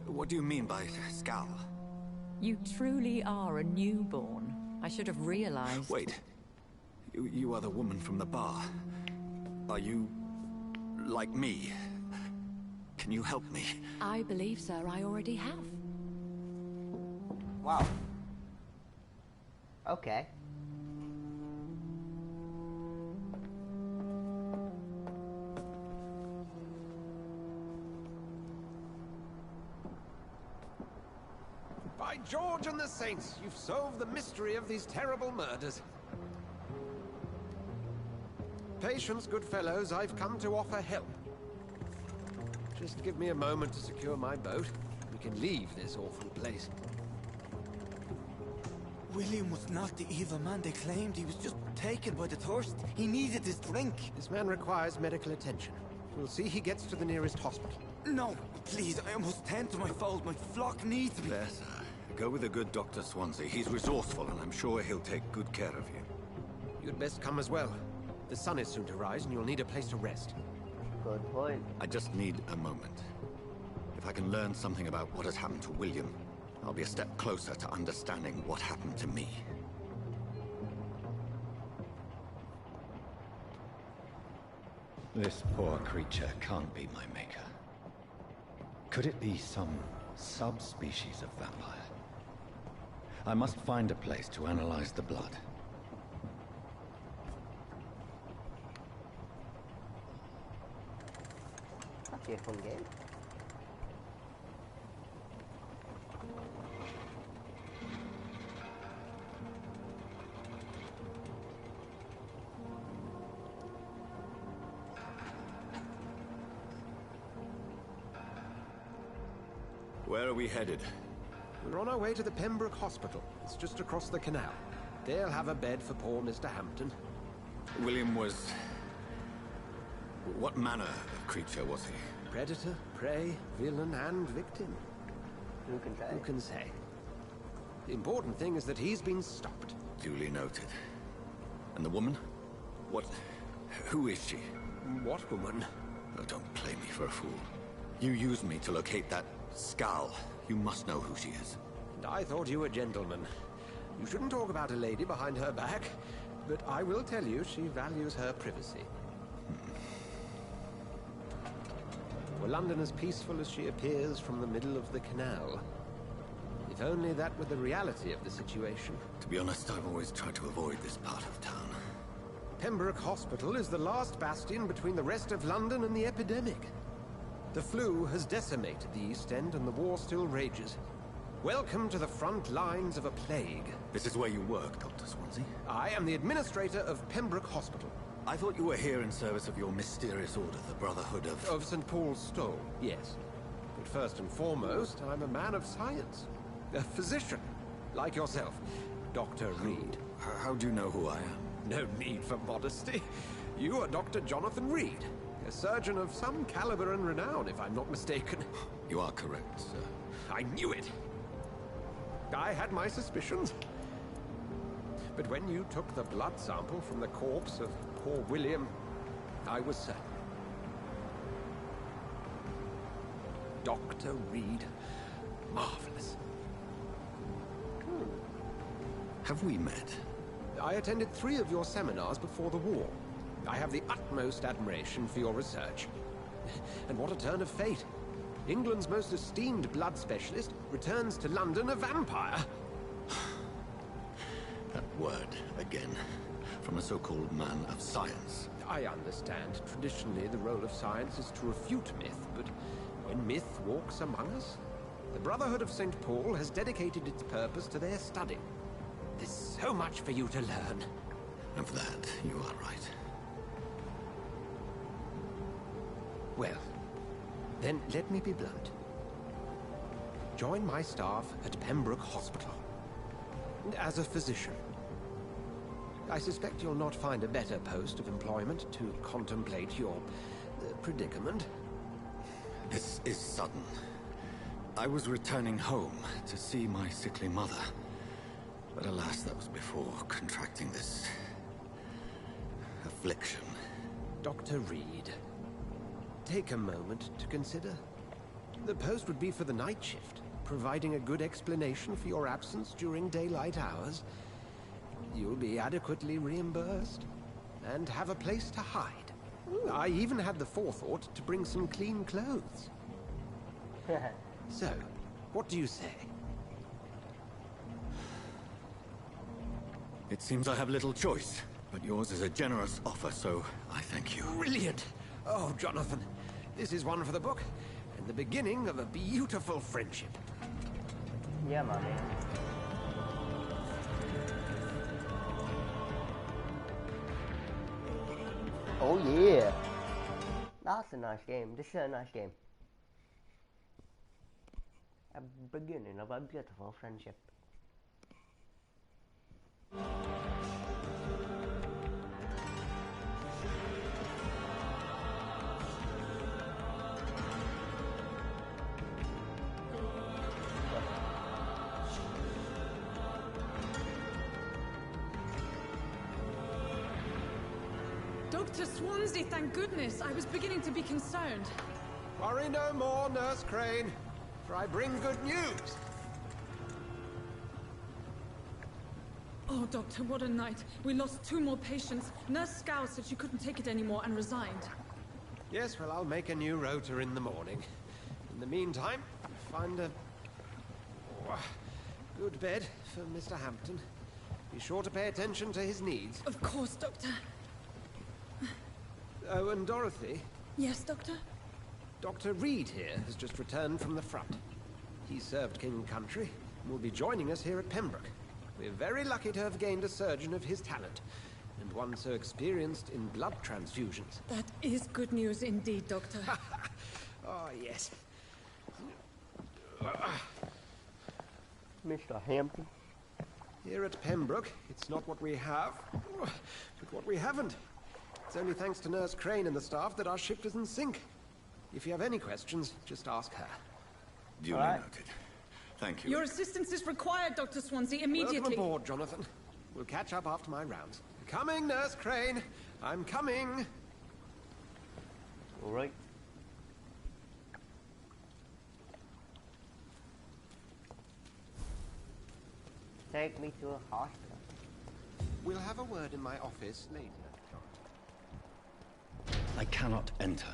What do you mean by skull? You truly are a newborn. I should have realized. Wait. You are the woman from the bar. Are you... like me? Can you help me? I believe, sir, I already have. Wow. Okay. By George and the Saints, you've solved the mystery of these terrible murders. Patience, good fellows, I've come to offer help. Just give me a moment to secure my boat. We can leave this awful place. William was not the evil man they claimed. He was just taken by the thirst. He needed his drink. This man requires medical attention. We'll see he gets to the nearest hospital. No, please, I must tend to my fold. My flock needs me. There, sir. Go with the good Dr. Swansea. He's resourceful, and I'm sure he'll take good care of you. You'd best come as well. The sun is soon to rise, and you'll need a place to rest. Good point. I just need a moment. If I can learn something about what has happened to William, I'll be a step closer to understanding what happened to me. This poor creature can't be my maker. Could it be some subspecies of vampire? I must find a place to analyze the blood. That'd be a fun game. Where are we headed? We're on our way to the Pembroke Hospital. It's just across the canal. They'll have a bed for poor Mr. Hampton. William was... what manner of creature was he? Predator, prey, villain, and victim. Who can say? Who can say? The important thing is that he's been stopped. Duly noted. And the woman? What... who is she? What woman? Oh, don't play me for a fool. You used me to locate that skull. You must know who she is. And I thought you a gentleman. You shouldn't talk about a lady behind her back, but I will tell you she values her privacy. Were London as peaceful as she appears from the middle of the canal? If only that were the reality of the situation. To be honest, I've always tried to avoid this part of town. Pembroke Hospital is the last bastion between the rest of London and the epidemic. The flu has decimated the East End and the war still rages. Welcome to the front lines of a plague. This is where you work, Dr. Swansea? I am the administrator of Pembroke Hospital. I thought you were here in service of your mysterious order, the Brotherhood of... Of St. Paul's Stole, yes. But first and foremost, I'm a man of science. A physician, like yourself, Dr. Reed. How do you know who I am? No need for modesty. You are Dr. Jonathan Reed, a surgeon of some caliber and renown, if I'm not mistaken. You are correct, sir. I knew it. I had my suspicions. But when you took the blood sample from the corpse of poor William, I was certain. Dr. Reed. Marvelous. Have we met? I attended 3 of your seminars before the war. I have the utmost admiration for your research. And what a turn of fate. England's most esteemed blood specialist returns to London a vampire. That word, again, from a so-called man of science. I understand. Traditionally, the role of science is to refute myth, but when myth walks among us, the Brotherhood of St. Paul has dedicated its purpose to their study. There's so much for you to learn. Of that, you are right. Well, then let me be blunt. join my staff at Pembroke Hospital. As a physician. I suspect you'll not find a better post of employment to contemplate your predicament. This is sudden. I was returning home to see my sickly mother. But alas, that was before contracting this affliction. Dr. Reed, take a moment to consider. The post would be for the night shift, providing a good explanation for your absence during daylight hours. You'll be adequately reimbursed, and have a place to hide. I even had the forethought to bring some clean clothes. So, what do you say? It seems I have little choice, but yours is a generous offer, so I thank you. Brilliant! Oh, Jonathan, this is one for the book, and the beginning of a beautiful friendship. Yeah, man. Oh yeah, that's a nice game. This is a nice game. A beginning of a beautiful friendship. Dr. Swansea, thank goodness. I was beginning to be concerned. Worry no more, Nurse Crane, for I bring good news. Oh, Doctor, what a night. We lost 2 more patients. Nurse Scow said she couldn't take it anymore and resigned. Yes, well, I'll make a new rota in the morning. In the meantime, find a good bed for Mr. Hampton. Be sure to pay attention to his needs. Of course, Doctor. Oh, and Dorothy? Yes, Doctor? Dr. Reed here has just returned from the front. He served King and Country and will be joining us here at Pembroke. We're very lucky to have gained a surgeon of his talent, and one so experienced in blood transfusions. That is good news indeed, Doctor. Oh, yes. Mr. Hampton. Here at Pembroke, it's not what we have, but what we haven't. It's only thanks to Nurse Crane and the staff that our ship is in sync. If you have any questions, just ask her. Duly noted. Thank you. Your assistance is required, Dr. Swansea, immediately. Welcome aboard, Jonathan. We'll catch up after my rounds. Coming, Nurse Crane. I'm coming. All right. Take me to a hospital. We'll have a word in my office later. I cannot enter.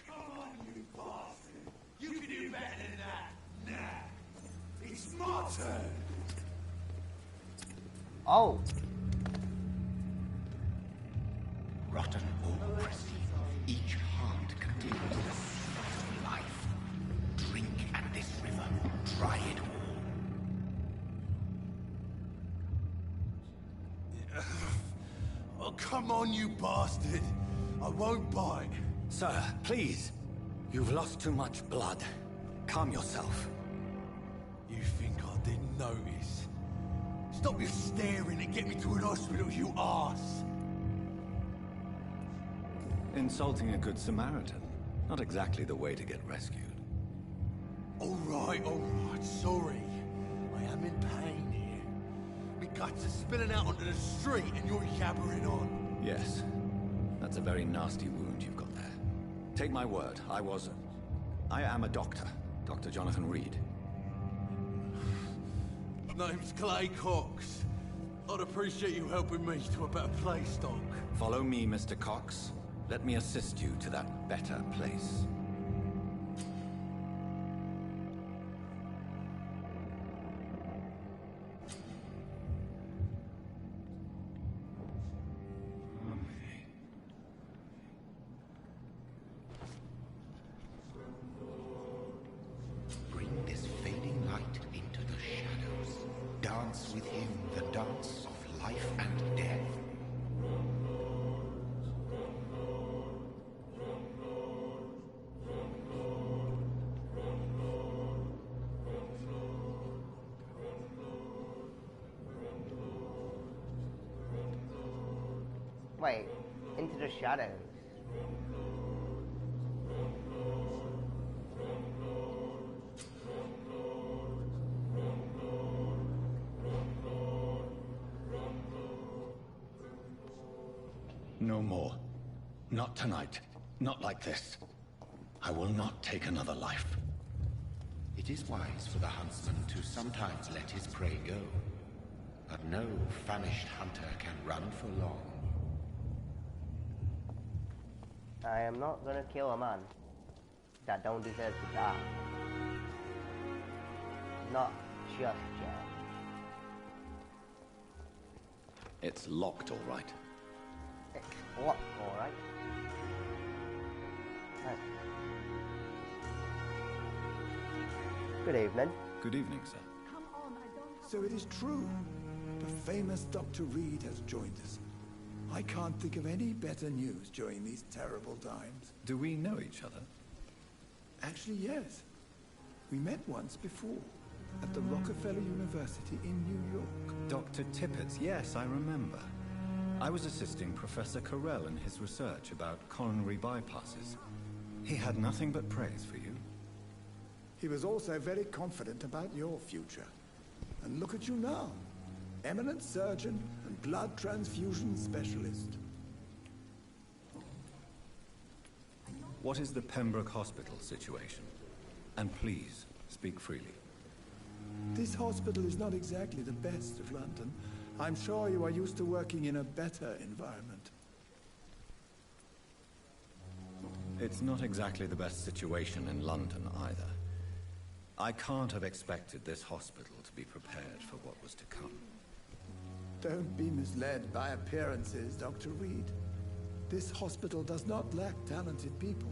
Come on, you bastard! You can do better than that! Nah! It's my turn! Oh! Rotten or crusty, each heart contains the sweat of life. Drink at this river, try it all. Oh, come on, you bastard! I won't bite. Sir, please. You've lost too much blood. Calm yourself. You think I didn't notice? Stop your staring and get me to an hospital, you arse! Insulting a good Samaritan. Not exactly the way to get rescued. Alright, sorry. I am in pain here. My guts are spilling out onto the street and you're yabbering on. Yes. That's a very nasty wound you've got there. Take my word, I am a doctor. Dr. Jonathan Reed. Name's Clay Cox. I'd appreciate you helping me to a better place, Doc. Follow me, Mr. Cox. Let me assist you to that better place. Bring this fading light into the shadows. Dance with him the dance of life and death. Wait, into the shadows. No more. Not tonight. Not like this. I will not take another life. It is wise for the huntsman to sometimes let his prey go. But no famished hunter can run for long. I am not gonna kill a man that don't deserve to die. Not just yet. It's locked, all right. It's locked, all right. Good evening. Good evening, sir. So it is true. The famous Dr. Reed has joined us. I can't think of any better news during these terrible times. Do we know each other? Actually, yes. We met once before, at the Rockefeller University in New York. Dr. Tippett, yes, I remember. I was assisting Professor Carell in his research about coronary bypasses. He had nothing but praise for you. He was also very confident about your future. And look at you now. Eminent surgeon and blood transfusion specialist. What is the Pembroke Hospital situation? And please, speak freely. This hospital is not exactly the best of London. I'm sure you are used to working in a better environment. It's not exactly the best situation in London either. I can't have expected this hospital to be prepared for what was to come. Don't be misled by appearances, Dr. Reed. This hospital does not lack talented people.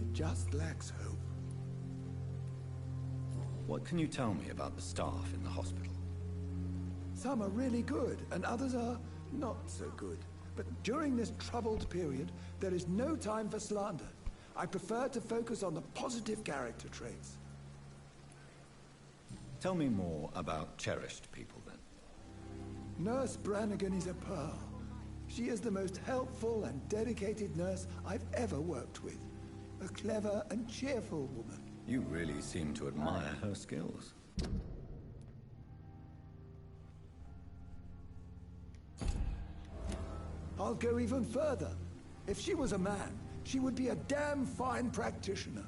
It just lacks hope. What can you tell me about the staff in the hospital? Some are really good, and others are not so good. But during this troubled period, there is no time for slander. I prefer to focus on the positive character traits. Tell me more about cherished people, then. Nurse Brannigan is a pearl. She is the most helpful and dedicated nurse I've ever worked with. A clever and cheerful woman. You really seem to admire her skills. I'll go even further. If she was a man, she would be a damn fine practitioner.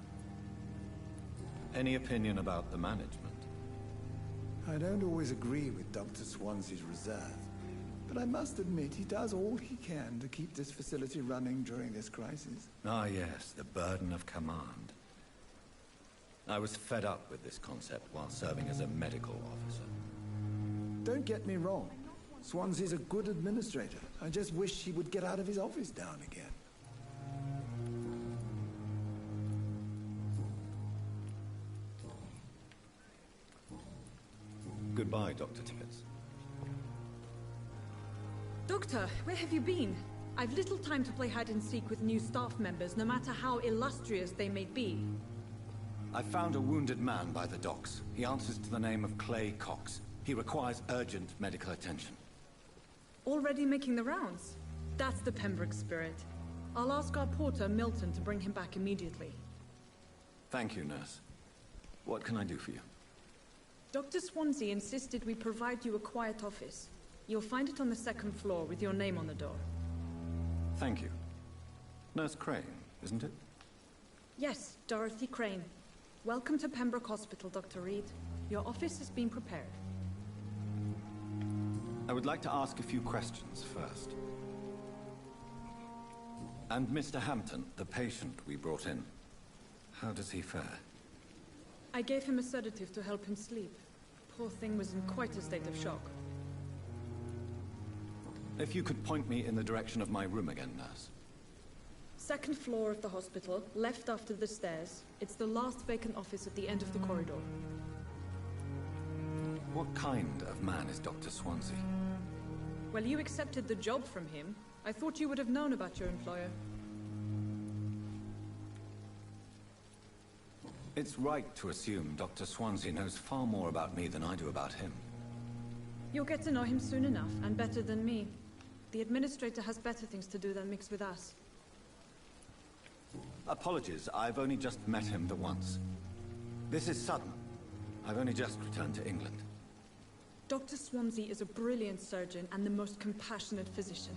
Any opinion about the management? I don't always agree with Dr. Swansea's reserve, but I must admit he does all he can to keep this facility running during this crisis. Ah, yes, the burden of command. I was fed up with this concept while serving as a medical officer. Don't get me wrong. Swansea's a good administrator. I just wish he would get out of his office down again. Goodbye, Dr. Tippett. Doctor, where have you been? I've little time to play hide and seek with new staff members, no matter how illustrious they may be. I found a wounded man by the docks. He answers to the name of Clay Cox. He requires urgent medical attention. Already making the rounds? That's the Pembroke spirit. I'll ask our porter, Milton, to bring him back immediately. Thank you, nurse. What can I do for you? Dr. Swansea insisted we provide you a quiet office. You'll find it on the second floor with your name on the door. Thank you. Nurse Crane, isn't it? Yes, Dorothy Crane. Welcome to Pembroke Hospital, Dr. Reed. Your office has been prepared. I would like to ask a few questions first. And Mr. Hampton, the patient we brought in, how does he fare? I gave him a sedative to help him sleep. Poor thing was in quite a state of shock. If you could point me in the direction of my room again, nurse. Second floor of the hospital, left after the stairs. It's the last vacant office at the end of the corridor. What kind of man is Dr. Swansea? Well, you accepted the job from him. I thought you would have known about your employer. It's right to assume Dr. Swansea knows far more about me than I do about him. You'll get to know him soon enough, and better than me. The administrator has better things to do than mix with us. Apologies, I've only just met him the once. This is sudden. I've only just returned to England. Dr. Swansea is a brilliant surgeon and the most compassionate physician.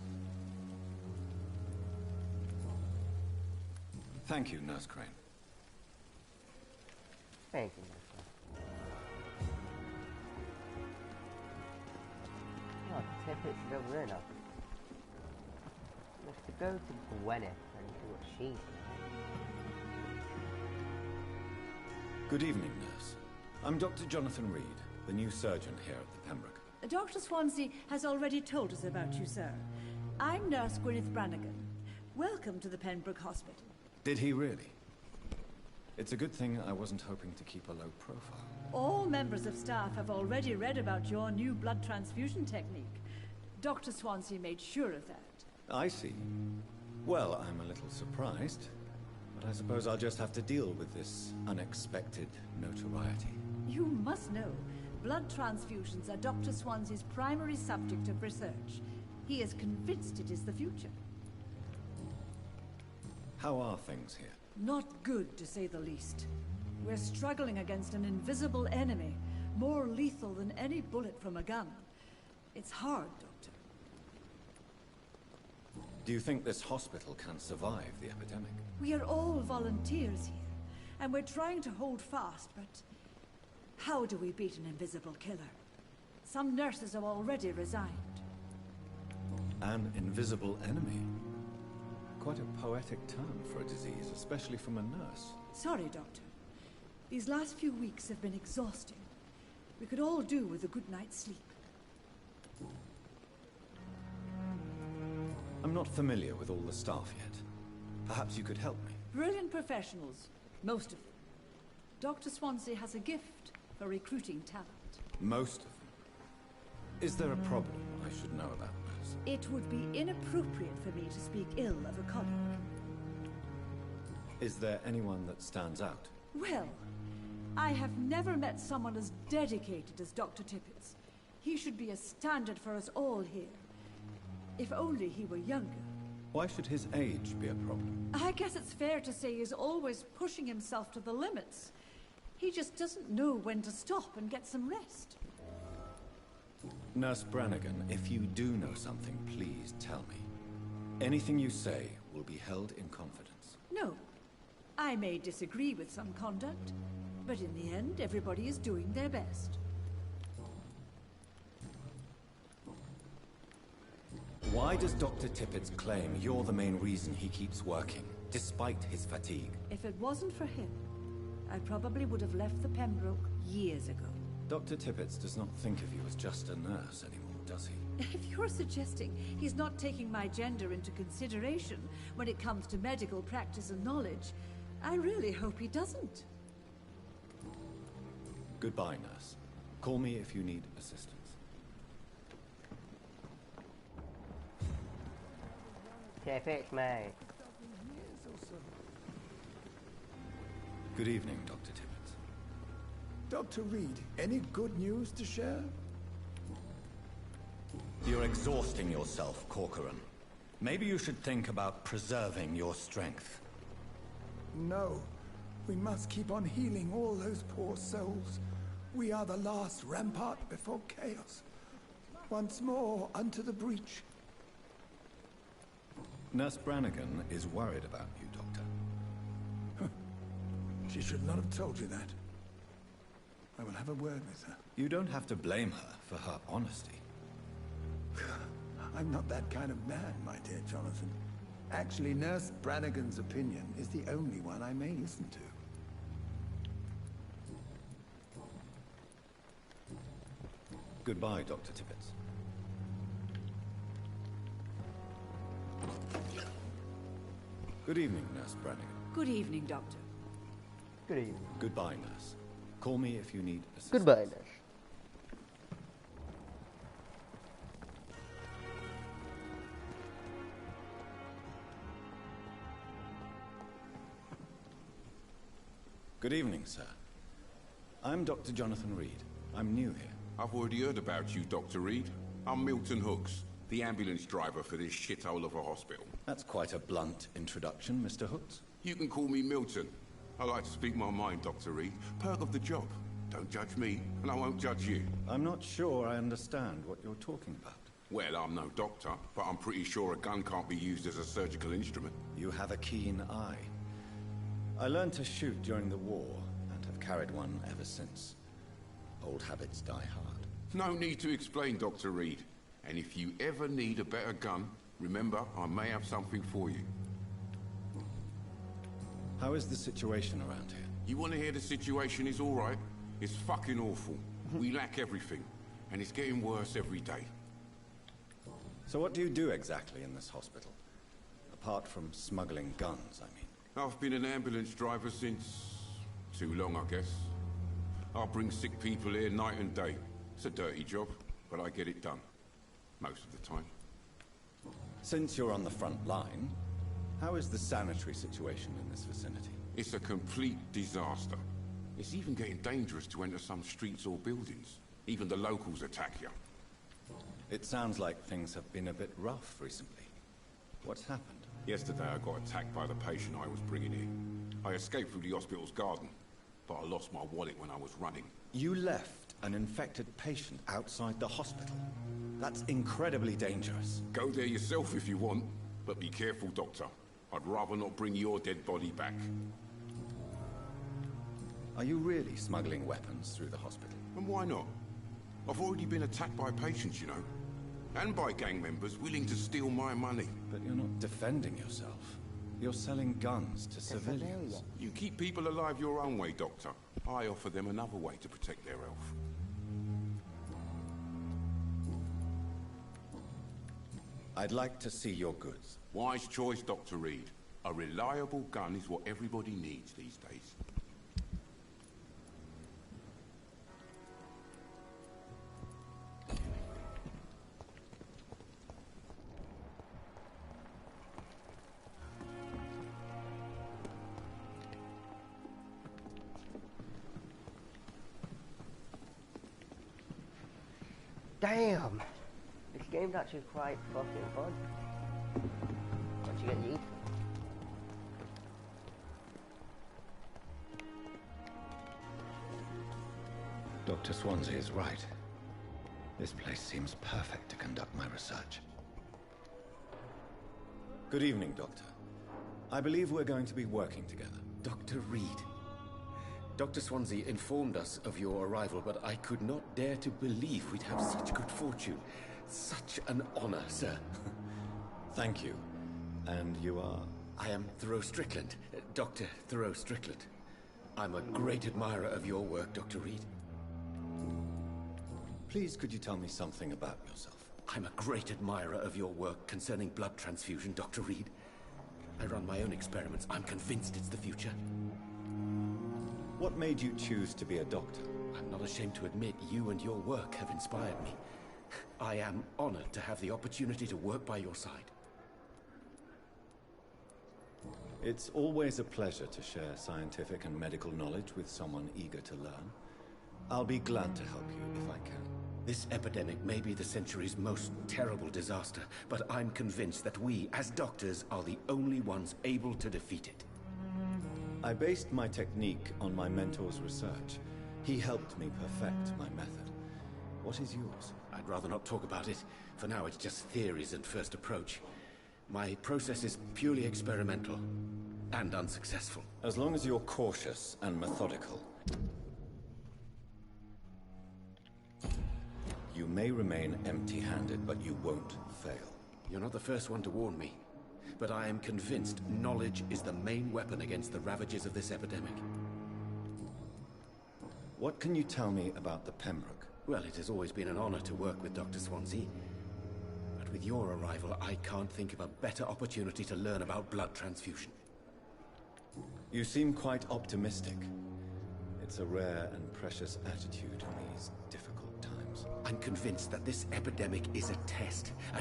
Thank you, Nurse Crane. Thank you, Nurse Crane. Oh, Tippets is over there now. Let's go to Gwyneth and see what she's doing. Good evening, nurse. I'm Dr. Jonathan Reed, the new surgeon here at the Pembroke. Dr. Swansea has already told us about you, sir. I'm Nurse Gwyneth Brannigan. Welcome to the Pembroke Hospital. Did he really? It's a good thing I wasn't hoping to keep a low profile. All members of staff have already read about your new blood transfusion technique. Dr. Swansea made sure of that. I see. Well, I'm a little surprised, but I suppose I'll just have to deal with this unexpected notoriety. You must know, blood transfusions are Dr. Swansea's primary subject of research. He is convinced it is the future. How are things here? Not good, to say the least. We're struggling against an invisible enemy, more lethal than any bullet from a gun. It's hard, Doctor. Do you think this hospital can survive the epidemic? We are all volunteers here, and we're trying to hold fast, but how do we beat an invisible killer? Some nurses have already resigned. An invisible enemy? Quite a poetic term for a disease, especially from a nurse. Sorry, Doctor. These last few weeks have been exhausting. We could all do with a good night's sleep. I'm not familiar with all the staff yet. Perhaps you could help me. Brilliant professionals, most of them. Dr. Swansea has a gift for recruiting talent. Most of them? Is there a problem I should know about, nurse? It would be inappropriate for me to speak ill of a colleague. Is there anyone that stands out? Well, I have never met someone as dedicated as Dr. Tippets. He should be a standard for us all here. If only he were younger. Why should his age be a problem? I guess it's fair to say he's always pushing himself to the limits. He just doesn't know when to stop and get some rest. Nurse Brannigan, if you do know something, please tell me. Anything you say will be held in confidence. No. I may disagree with some conduct, but in the end, everybody is doing their best. Why does Dr. Tippets claim you're the main reason he keeps working, despite his fatigue? If it wasn't for him, I probably would have left the Pembroke years ago. Dr. Tippets does not think of you as just a nurse anymore, does he? If you're suggesting he's not taking my gender into consideration when it comes to medical practice and knowledge, I really hope he doesn't. Goodbye, nurse. Call me if you need assistance. Tippets, mate. Good evening, Dr. Tippets. Dr. Reed, any good news to share? You're exhausting yourself, Corcoran. Maybe you should think about preserving your strength. No. We must keep on healing all those poor souls. We are the last rampart before chaos. Once more, unto the breach. Nurse Brannigan is worried about you, Doctor. She should not have told you that. I will have a word with her. You don't have to blame her for her honesty. I'm not that kind of man, my dear Jonathan. Actually, Nurse Brannigan's opinion is the only one I may listen to. Goodbye, Dr. Tippets. Good evening, Nurse Brannigan. Good evening, Doctor. Good evening. Goodbye, nurse. Call me if you need assistance. Goodbye, nurse. Good evening, sir. I'm Dr. Jonathan Reed. I'm new here. I've already heard about you, Dr. Reed. I'm Milton Hooks, The ambulance driver for this shithole of a hospital. That's quite a blunt introduction, Mr. Hooks. You can call me Milton. I like to speak my mind, Dr. Reed. Perk of the job. Don't judge me, and I won't judge you. I'm not sure I understand what you're talking about. Well, I'm no doctor, but I'm pretty sure a gun can't be used as a surgical instrument. You have a keen eye. I learned to shoot during the war, and have carried one ever since. Old habits die hard. No need to explain, Dr. Reed. And if you ever need a better gun, remember, I may have something for you. How is the situation around here? You want to hear the situation is all right? It's fucking awful. We lack everything, and it's getting worse every day. So what do you do exactly in this hospital? Apart from smuggling guns, I mean. I've been an ambulance driver since... too long, I guess. I bring sick people here night and day. It's a dirty job, but I get it done. Most of the time. Since you're on the front line, how is the sanitary situation in this vicinity? It's a complete disaster. It's even getting dangerous to enter some streets or buildings. Even the locals attack you. It sounds like things have been a bit rough recently. What's happened? Yesterday I got attacked by the patient I was bringing in. I escaped through the hospital's garden, but I lost my wallet when I was running. You left an infected patient outside the hospital? That's incredibly dangerous. Go there yourself if you want, but be careful, Doctor. I'd rather not bring your dead body back. Are you really smuggling weapons through the hospital? And why not? I've already been attacked by patients, you know. And by gang members willing to steal my money. But you're not defending yourself. You're selling guns to civilians. You keep people alive your own way, Doctor. I offer them another way to protect their health. I'd like to see your goods. Wise choice, Dr. Reed. A reliable gun is what everybody needs these days. Damn! This game's actually quite fucking fun. Once you get used to it. Dr. Swansea is right. This place seems perfect to conduct my research. Good evening, Doctor. I believe we're going to be working together. Dr. Reed. Dr. Swansea informed us of your arrival, but I could not dare to believe we'd have such good fortune. Such an honor, sir. Thank you. And you are? I am Thoreau Strickland, Dr. Thoreau Strickland. I'm a great admirer of your work, Dr. Reed. Please, could you tell me something about yourself? I'm a great admirer of your work concerning blood transfusion, Dr. Reed. I run my own experiments. I'm convinced it's the future. What made you choose to be a doctor? I'm not ashamed to admit you and your work have inspired me. I am honored to have the opportunity to work by your side. It's always a pleasure to share scientific and medical knowledge with someone eager to learn. I'll be glad to help you if I can. This epidemic may be the century's most terrible disaster, but I'm convinced that we, as doctors, are the only ones able to defeat it. I based my technique on my mentor's research. He helped me perfect my method. What is yours? I'd rather not talk about it. For now, it's just theories and first approach. My process is purely experimental and unsuccessful. As long as you're cautious and methodical. You may remain empty-handed, but you won't fail. You're not the first one to warn me. But I am convinced knowledge is the main weapon against the ravages of this epidemic. What can you tell me about the Pembroke? Well, it has always been an honor to work with Dr. Swansea. But with your arrival, I can't think of a better opportunity to learn about blood transfusion. You seem quite optimistic. It's a rare and precious attitude in these difficult times. I'm convinced that this epidemic is a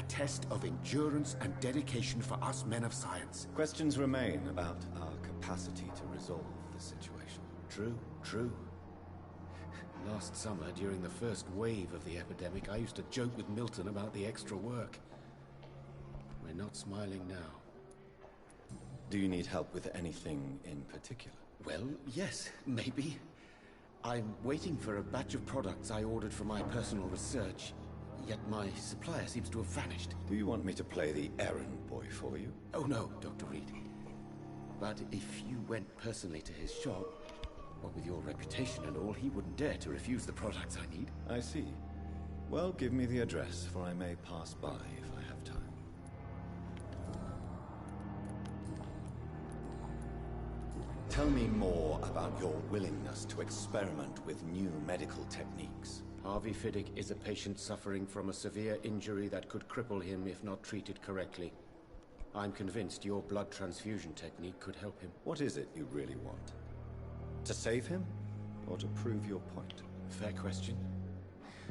test of endurance and dedication for us men of science. Questions remain about our capacity to resolve the situation. True. Last summer, during the first wave of the epidemic, I used to joke with Milton about the extra work. We're not smiling now. Do you need help with anything in particular? Well, yes, maybe. I'm waiting for a batch of products I ordered for my personal research, yet my supplier seems to have vanished. Do you want me to play the errand boy for you? Oh no, Dr. Reed. But if you went personally to his shop, well, with your reputation and all, he wouldn't dare to refuse the products I need. I see. Well, give me the address, for I may pass by if I have time. Tell me more about your willingness to experiment with new medical techniques. Harvey Fiddick is a patient suffering from a severe injury that could cripple him if not treated correctly. I'm convinced your blood transfusion technique could help him. What is it you really want? To save him, or to prove your point? Fair question.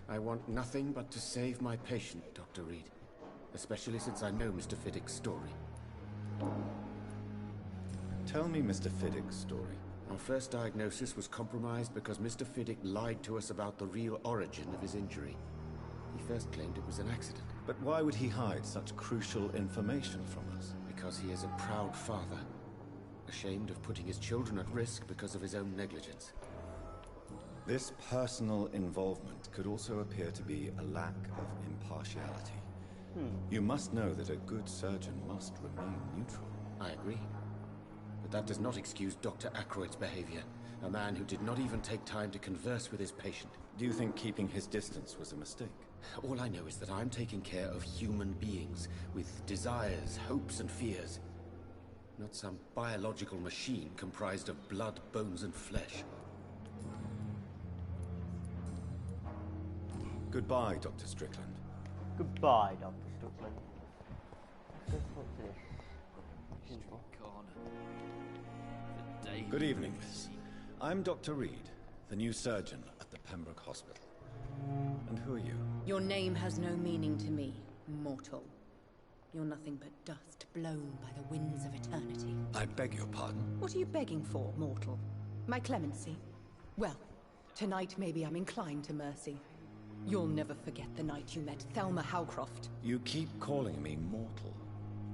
I want nothing but to save my patient, Dr. Reed. Especially since I know Mr. Fiddick's story. Tell me Mr. Fiddick's story. Our first diagnosis was compromised because Mr. Fiddick lied to us about the real origin of his injury. He first claimed it was an accident. But why would he hide such crucial information from us? Because he is a proud father. Ashamed of putting his children at risk because of his own negligence. This personal involvement could also appear to be a lack of impartiality. You must know that a good surgeon must remain neutral. I agree. But that does not excuse Dr. Ackroyd's behavior. A man who did not even take time to converse with his patient. Do you think keeping his distance was a mistake? All I know is that I'm taking care of human beings with desires, hopes, and fears. Not some biological machine comprised of blood, bones, and flesh. Goodbye, Dr. Strickland. Goodbye, Dr. Strickland. Good evening, miss. I'm Dr. Reed, the new surgeon at the Pembroke Hospital. And who are you? Your name has no meaning to me, mortal. You're nothing but dust blown by the winds of eternity. I beg your pardon? What are you begging for, mortal? My clemency? Well, tonight maybe I'm inclined to mercy. You'll never forget the night you met Thelma Howcroft. You keep calling me mortal.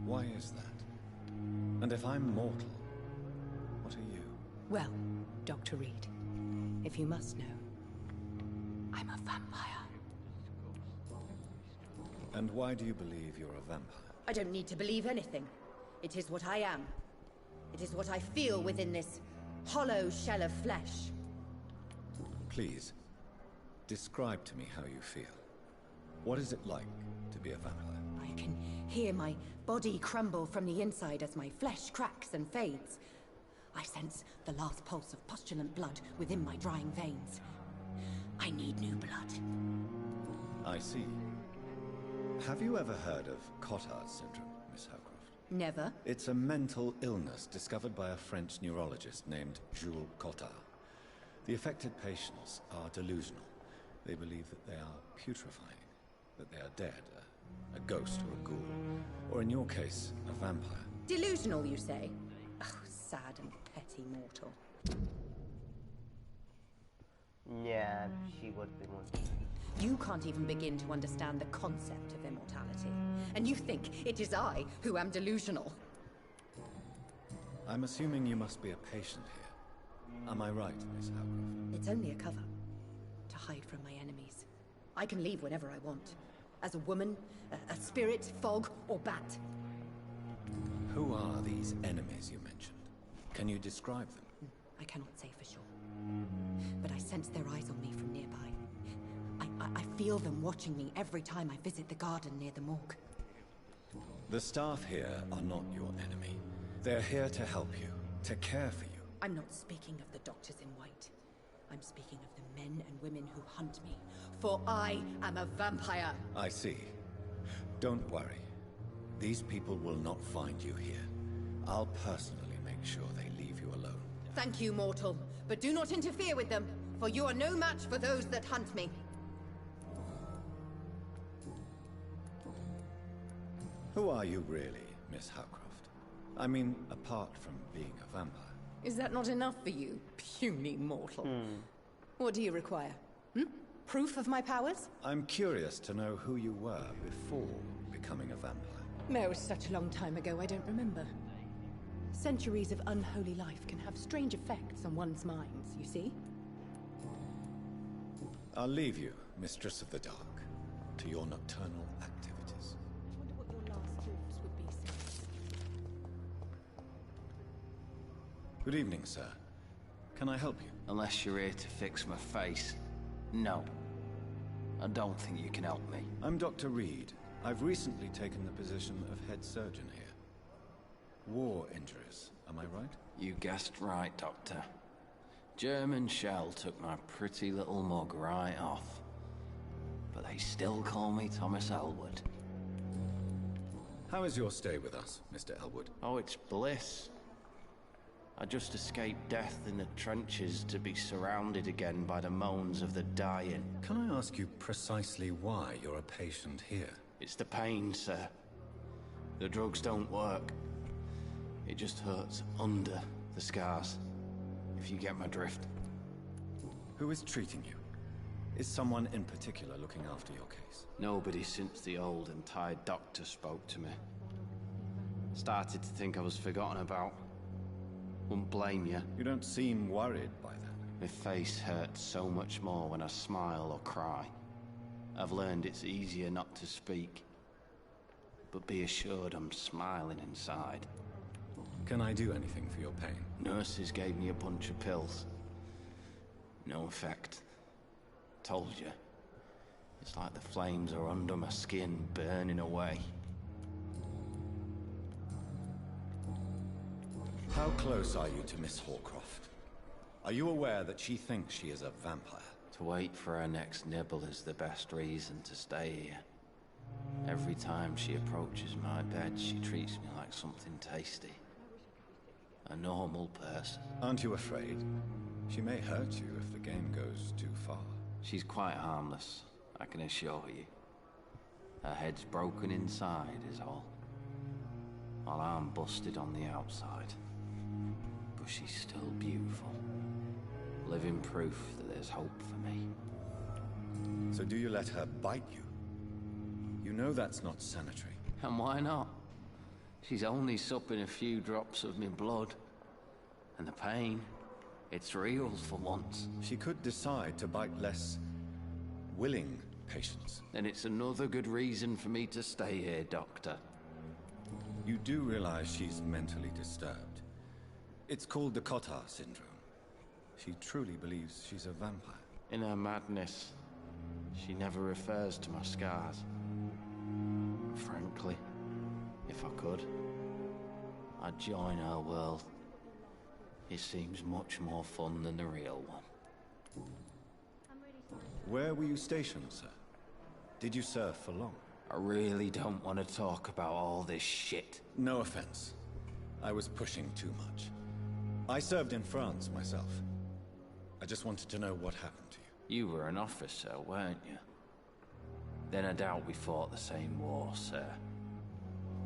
Why is that? And if I'm mortal, what are you? Well, Dr. Reed, if you must know, I'm a vampire. And why do you believe you're a vampire? I don't need to believe anything. It is what I am. It is what I feel within this hollow shell of flesh. Please, describe to me how you feel. What is it like to be a vampire? I can hear my body crumble from the inside as my flesh cracks and fades. I sense the last pulse of postulant blood within my drying veins. I need new blood. I see. Have you ever heard of Cotard's syndrome, Miss Howcroft? Never. It's a mental illness discovered by a French neurologist named Jules Cotard. The affected patients are delusional. They believe that they are putrefying, that they are dead, a ghost or a ghoul, or in your case, a vampire. Delusional, you say? Oh, sad and petty mortal. Yeah, she would be one. You can't even begin to understand the concept of immortality. And you think it is I who am delusional. I'm assuming you must be a patient here. Am I right, Miss Howcroft? It's only a cover. To hide from my enemies. I can leave whenever I want. As a woman, a spirit, fog, or bat. Who are these enemies you mentioned? Can you describe them? I cannot say for sure. But I sense their eyes on me from nearby. I feel them watching me every time I visit the garden near the morgue. The staff here are not your enemy. They're here to help you, to care for you. I'm not speaking of the doctors in white. I'm speaking of the men and women who hunt me. For I am a vampire. I see. Don't worry. These people will not find you here. I'll personally make sure they leave you alone. Thank you, mortal. But do not interfere with them, for you are no match for those that hunt me. Who are you really, Miss Howcroft? I mean, apart from being a vampire. Is that not enough for you, puny mortal? What do you require? Proof of my powers? I'm curious to know who you were before becoming a vampire. It was such a long time ago, I don't remember. Centuries of unholy life can have strange effects on one's minds, you see? I'll leave you, Mistress of the Dark, to your nocturnal activities. I wonder what your last thoughts would be, sir. Good evening, sir. Can I help you? Unless you're here to fix my face. No. I don't think you can help me. I'm Dr. Reed. I've recently taken the position of head surgeon here. War injuries, am I right? You guessed right, Doctor. German shell took my pretty little mug right off. But they still call me Thomas Elwood. How is your stay with us, Mr. Elwood? Oh, it's bliss. I just escaped death in the trenches to be surrounded again by the moans of the dying. Can I ask you precisely why you're a patient here? It's the pain, sir. The drugs don't work. It just hurts under the scars, if you get my drift. Who is treating you? Is someone in particular looking after your case? Nobody since the old and tired doctor spoke to me. Started to think I was forgotten about. Wouldn't blame you. You don't seem worried by that. My face hurts so much more when I smile or cry. I've learned it's easier not to speak. But be assured I'm smiling inside. Can I do anything for your pain? Nurses gave me a bunch of pills. No effect. Told you. It's like the flames are under my skin, burning away. How close are you to Miss Horcroft? Are you aware that she thinks she is a vampire? To wait for her next nibble is the best reason to stay here. Every time she approaches my bed, she treats me like something tasty. A normal person. Aren't you afraid? She may hurt you if the game goes too far. She's quite harmless, I can assure you. Her head's broken inside is all. While I'm busted on the outside. But she's still beautiful. Living proof that there's hope for me. So do you let her bite you? You know that's not sanitary. And why not? She's only supping a few drops of me blood. And the pain, it's real for once. She could decide to bite less willing patients. Then it's another good reason for me to stay here, Doctor. You do realize she's mentally disturbed. It's called the Cotard syndrome. She truly believes she's a vampire. In her madness, she never refers to my scars. Frankly, if I could, I'd join her world. It seems much more fun than the real one. Where were you stationed, sir? Did you serve for long? I really don't want to talk about all this shit. No offense. I was pushing too much. I served in France myself. I just wanted to know what happened to you. You were an officer, weren't you? Then I doubt we fought the same war, sir.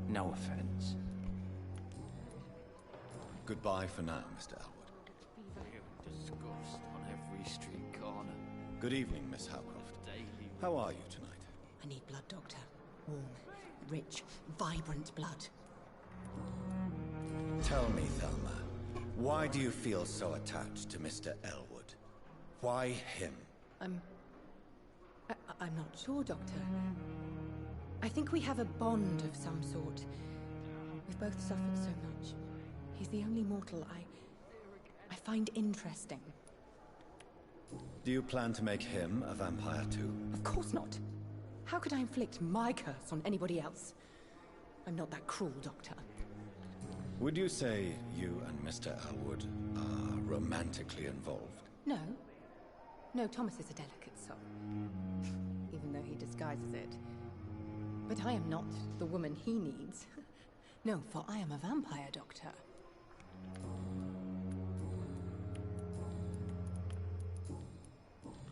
No offense. Goodbye for now, Mr. Elwood. Disgust on every street corner. Good evening, Miss Howcroft. How are you tonight? I need blood, Doctor. Warm, rich, vibrant blood. Tell me, Thelma, why do you feel so attached to Mr. Elwood? Why him? I'm not sure, Doctor. I think we have a bond of some sort. We've both suffered so much. He's the only mortal I find interesting. Do you plan to make him a vampire too? Of course not. How could I inflict my curse on anybody else? I'm not that cruel, Doctor. Would you say you and Mr. Elwood are romantically involved? No. No, Thomas is a delicate soul. Even though he disguises it. But I am not the woman he needs. No, for I am a vampire, Doctor.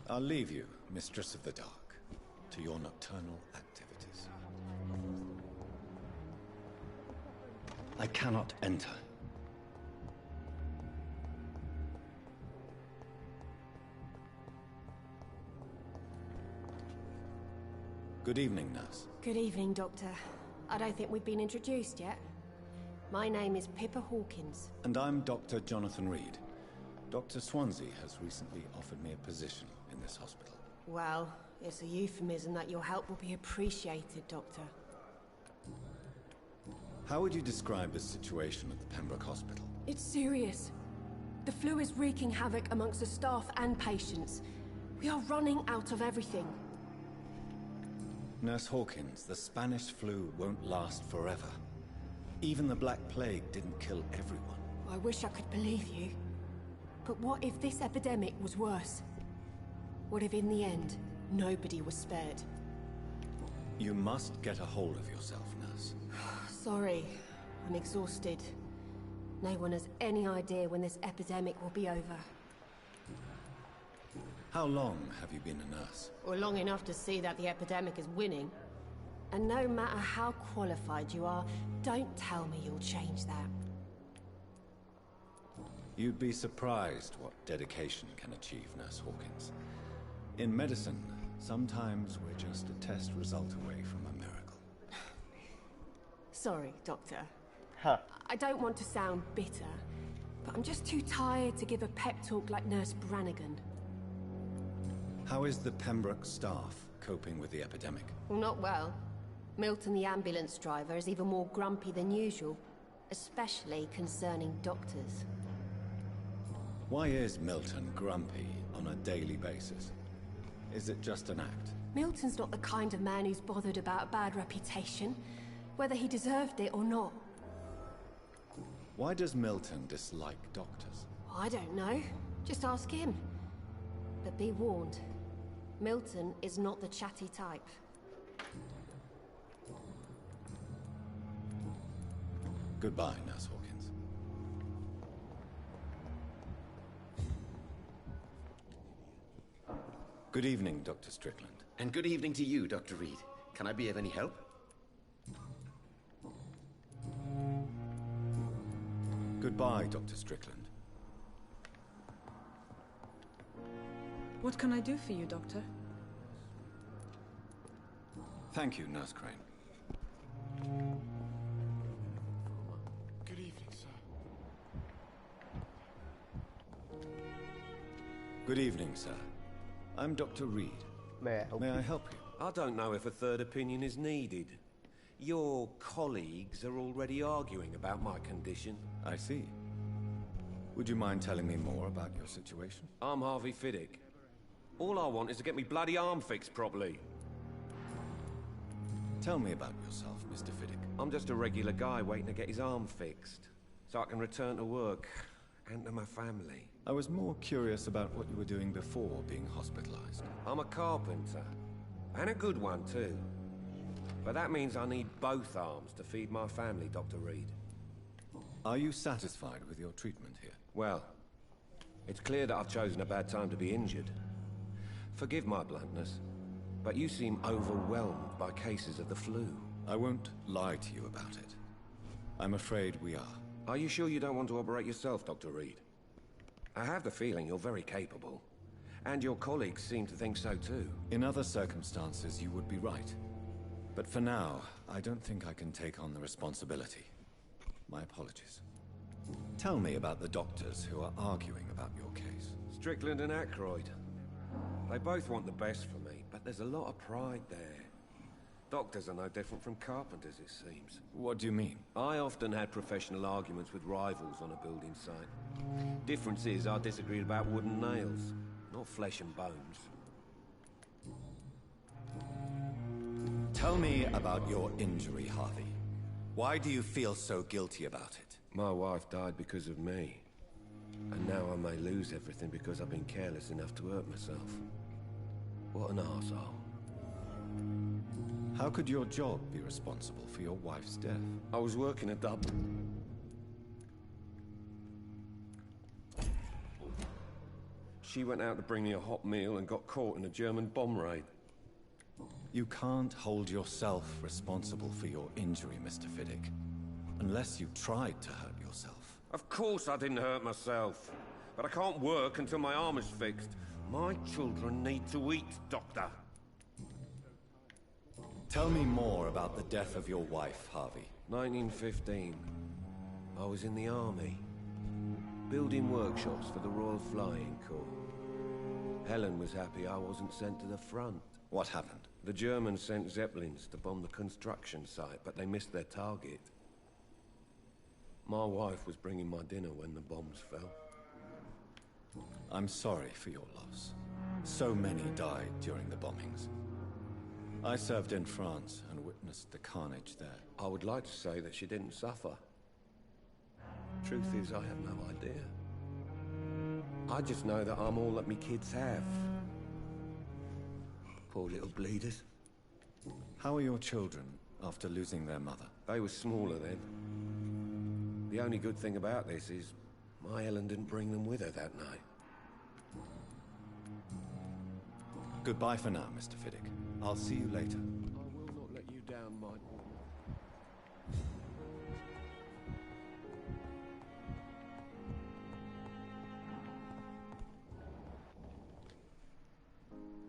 I'll leave you, Mistress of the Dark, to your nocturnal activities. I cannot enter. Good evening, nurse. Good evening, Doctor. I don't think we've been introduced yet. My name is Pippa Hawkins. And I'm Dr. Jonathan Reed. Dr. Swansea has recently offered me a position in this hospital. Well, it's a euphemism that your help will be appreciated, Doctor. How would you describe the situation at the Pembroke Hospital? It's serious. The flu is wreaking havoc amongst the staff and patients. We are running out of everything. Nurse Hawkins, the Spanish flu won't last forever. Even the Black Plague didn't kill everyone. I wish I could believe you. But what if this epidemic was worse? What if in the end, nobody was spared? You must get a hold of yourself, nurse. Sorry, I'm exhausted. No one has any idea when this epidemic will be over. How long have you been a nurse? Or long enough to see that the epidemic is winning. And no matter how qualified you are, don't tell me you'll change that. You'd be surprised what dedication can achieve, Nurse Hawkins. In medicine, sometimes we're just a test result away from a miracle. Sorry, Doctor. Huh. I don't want to sound bitter, but I'm just too tired to give a pep talk like Nurse Brannigan. How is the Pembroke staff coping with the epidemic? Well, not well. Milton, the ambulance driver, is even more grumpy than usual, especially concerning doctors. Why is Milton grumpy on a daily basis? Is it just an act? Milton's not the kind of man who's bothered about a bad reputation, whether he deserved it or not. Why does Milton dislike doctors? I don't know. Just ask him. But be warned, Milton is not the chatty type. Goodbye, Nurse Hawkins. Good evening, Dr. Strickland. And good evening to you, Dr. Reed. Can I be of any help? Goodbye, Dr. Strickland. What can I do for you, Doctor? Thank you, Nurse Crane. Good evening, sir. Good evening, sir. I'm Dr. Reed. May I help you? I don't know if a third opinion is needed. Your colleagues are already arguing about my condition. I see. Would you mind telling me more about your situation? I'm Harvey Fiddick. All I want is to get me bloody arm fixed properly. Tell me about yourself, Mr. Fiddick. I'm just a regular guy waiting to get his arm fixed, so I can return to work and to my family. I was more curious about what you were doing before being hospitalized. I'm a carpenter, and a good one too. But that means I need both arms to feed my family, Dr. Reed. Are you satisfied with your treatment here? Well, it's clear that I've chosen a bad time to be injured. Forgive my bluntness, but you seem overwhelmed by cases of the flu. I won't lie to you about it. I'm afraid we are. Are you sure you don't want to operate yourself, Dr. Reed? I have the feeling you're very capable. And your colleagues seem to think so too. In other circumstances, you would be right. But for now, I don't think I can take on the responsibility. My apologies. Tell me about the doctors who are arguing about your case. Strickland and Aykroyd. They both want the best for me, but there's a lot of pride there. Doctors are no different from carpenters, it seems. What do you mean? I often had professional arguments with rivals on a building site. Difference is, I disagreed about wooden nails, not flesh and bones. Tell me about your injury, Harvey. Why do you feel so guilty about it? My wife died because of me. And now I may lose everything because I've been careless enough to hurt myself. What an arsehole. How could your job be responsible for your wife's death? I was working at Dublin. She went out to bring me a hot meal and got caught in a German bomb raid. You can't hold yourself responsible for your injury, Mr. Fiddick. Unless you tried to hurt yourself. Of course I didn't hurt myself. But I can't work until my arm is fixed. My children need to eat, Doctor. Tell me more about the death of your wife, Harvey. 1915. I was in the army, building workshops for the Royal Flying Corps. Helen was happy I wasn't sent to the front. What happened? The Germans sent Zeppelins to bomb the construction site, but they missed their target. My wife was bringing my dinner when the bombs fell. I'm sorry for your loss. So many died during the bombings. I served in France and witnessed the carnage there. I would like to say that she didn't suffer. Truth is, I have no idea. I just know that I'm all that me kids have. Poor little bleeders. How are your children after losing their mother? They were smaller then. The only good thing about this is my Helen didn't bring them with her that night. Goodbye for now, Mr. Fiddick. I'll see you later. I will not let you down, my boy.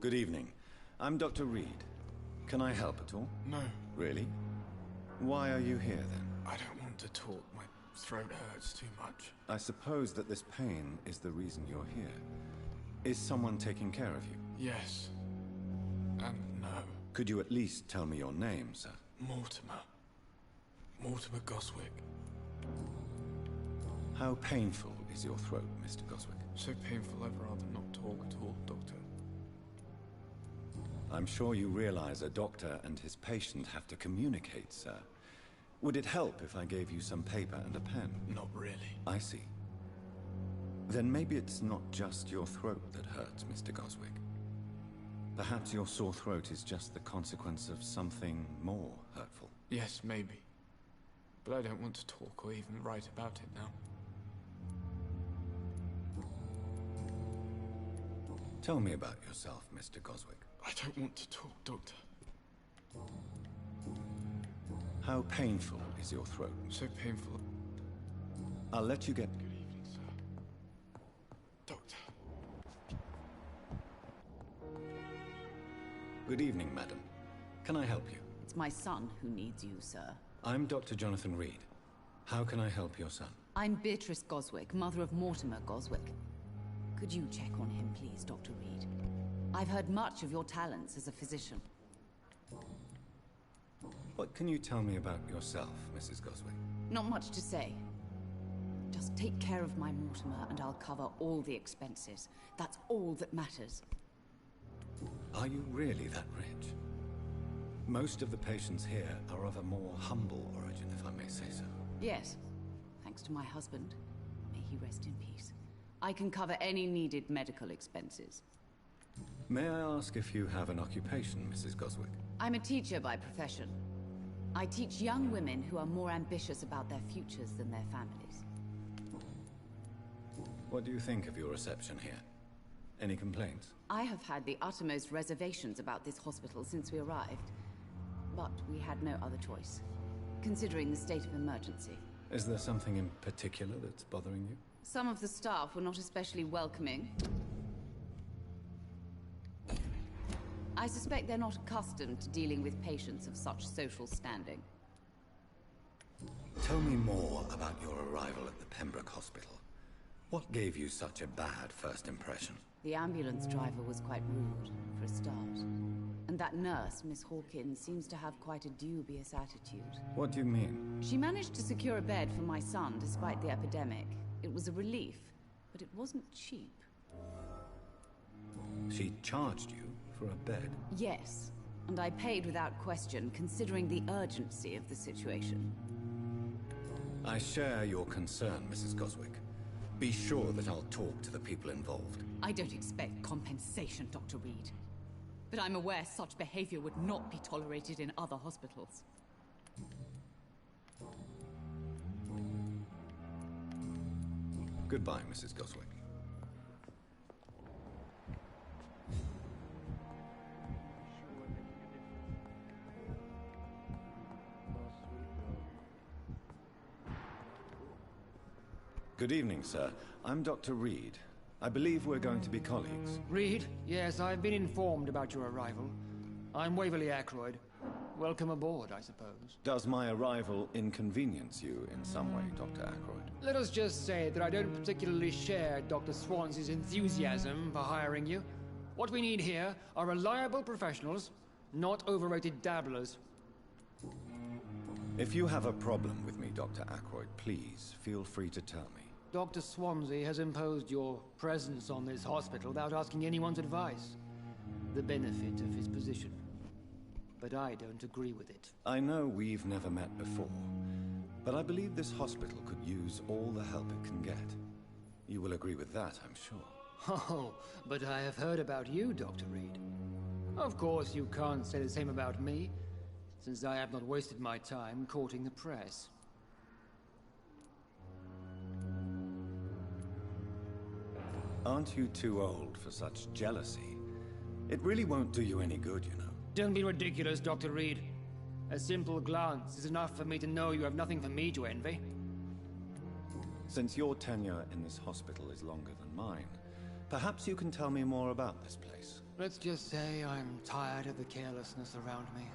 Good evening. I'm Dr. Reed. Can I help at all? No. Really? Why are you here then? I don't want to talk. My throat hurts too much. I suppose that this pain is the reason you're here. Is someone taking care of you? Yes. And no. Could you at least tell me your name, sir? Mortimer. Mortimer Goswick. How painful is your throat, Mr. Goswick? So painful I'd rather not talk at all, Doctor. I'm sure you realize a doctor and his patient have to communicate, sir. Would it help if I gave you some paper and a pen? Not really. I see. Then maybe it's not just your throat that hurts, Mr. Goswick. Perhaps your sore throat is just the consequence of something more hurtful. Yes, maybe. But I don't want to talk or even write about it now. Tell me about yourself, Mr. Goswick. I don't want to talk, Doctor. How painful is your throat? So painful. I'll let you get... Good evening, sir. Doctor. Good evening, madam. Can I help you? It's my son who needs you, sir. I'm Dr. Jonathan Reed. How can I help your son? I'm Beatrice Goswick, mother of Mortimer Goswick. Could you check on him, please, Dr. Reed? I've heard much of your talents as a physician. What can you tell me about yourself, Mrs. Goswick? Not much to say. Just take care of my Mortimer and I'll cover all the expenses. That's all that matters. Are you really that rich? Most of the patients here are of a more humble origin, if I may say so. Yes. Thanks to my husband. May he rest in peace. I can cover any needed medical expenses. May I ask if you have an occupation, Mrs. Goswick? I'm a teacher by profession. I teach young women who are more ambitious about their futures than their families. What do you think of your reception here? Any complaints? I have had the uttermost reservations about this hospital since we arrived. But we had no other choice, considering the state of emergency. Is there something in particular that's bothering you? Some of the staff were not especially welcoming. I suspect they're not accustomed to dealing with patients of such social standing. Tell me more about your arrival at the Pembroke Hospital. What gave you such a bad first impression? The ambulance driver was quite rude, for a start. And that nurse, Miss Hawkins, seems to have quite a dubious attitude. What do you mean? She managed to secure a bed for my son despite the epidemic. It was a relief, but it wasn't cheap. She charged you for a bed? Yes, and I paid without question, considering the urgency of the situation. I share your concern, Mrs. Goswick. Be sure that I'll talk to the people involved. I don't expect compensation, Dr. Reed. But I'm aware such behavior would not be tolerated in other hospitals. Goodbye, Mrs. Goswick. Good evening, sir. I'm Dr. Reed. I believe we're going to be colleagues. Reed? Yes, I've been informed about your arrival. I'm Waverly Ackroyd. Welcome aboard, I suppose. Does my arrival inconvenience you in some way, Dr. Ackroyd? Let us just say that I don't particularly share Dr. Swansea's enthusiasm for hiring you. What we need here are reliable professionals, not overrated dabblers. If you have a problem with me, Dr. Ackroyd, please feel free to tell me. Dr. Swansea has imposed your presence on this hospital without asking anyone's advice. The benefit of his position. But I don't agree with it. I know we've never met before, but I believe this hospital could use all the help it can get. You will agree with that, I'm sure. Oh, but I have heard about you, Dr. Reed. Of course, you can't say the same about me, since I have not wasted my time courting the press. Aren't you too old for such jealousy? It really won't do you any good, you know. Don't be ridiculous, Dr. Reed. A simple glance is enough for me to know you have nothing for me to envy. Since your tenure in this hospital is longer than mine, perhaps you can tell me more about this place. Let's just say I'm tired of the carelessness around me.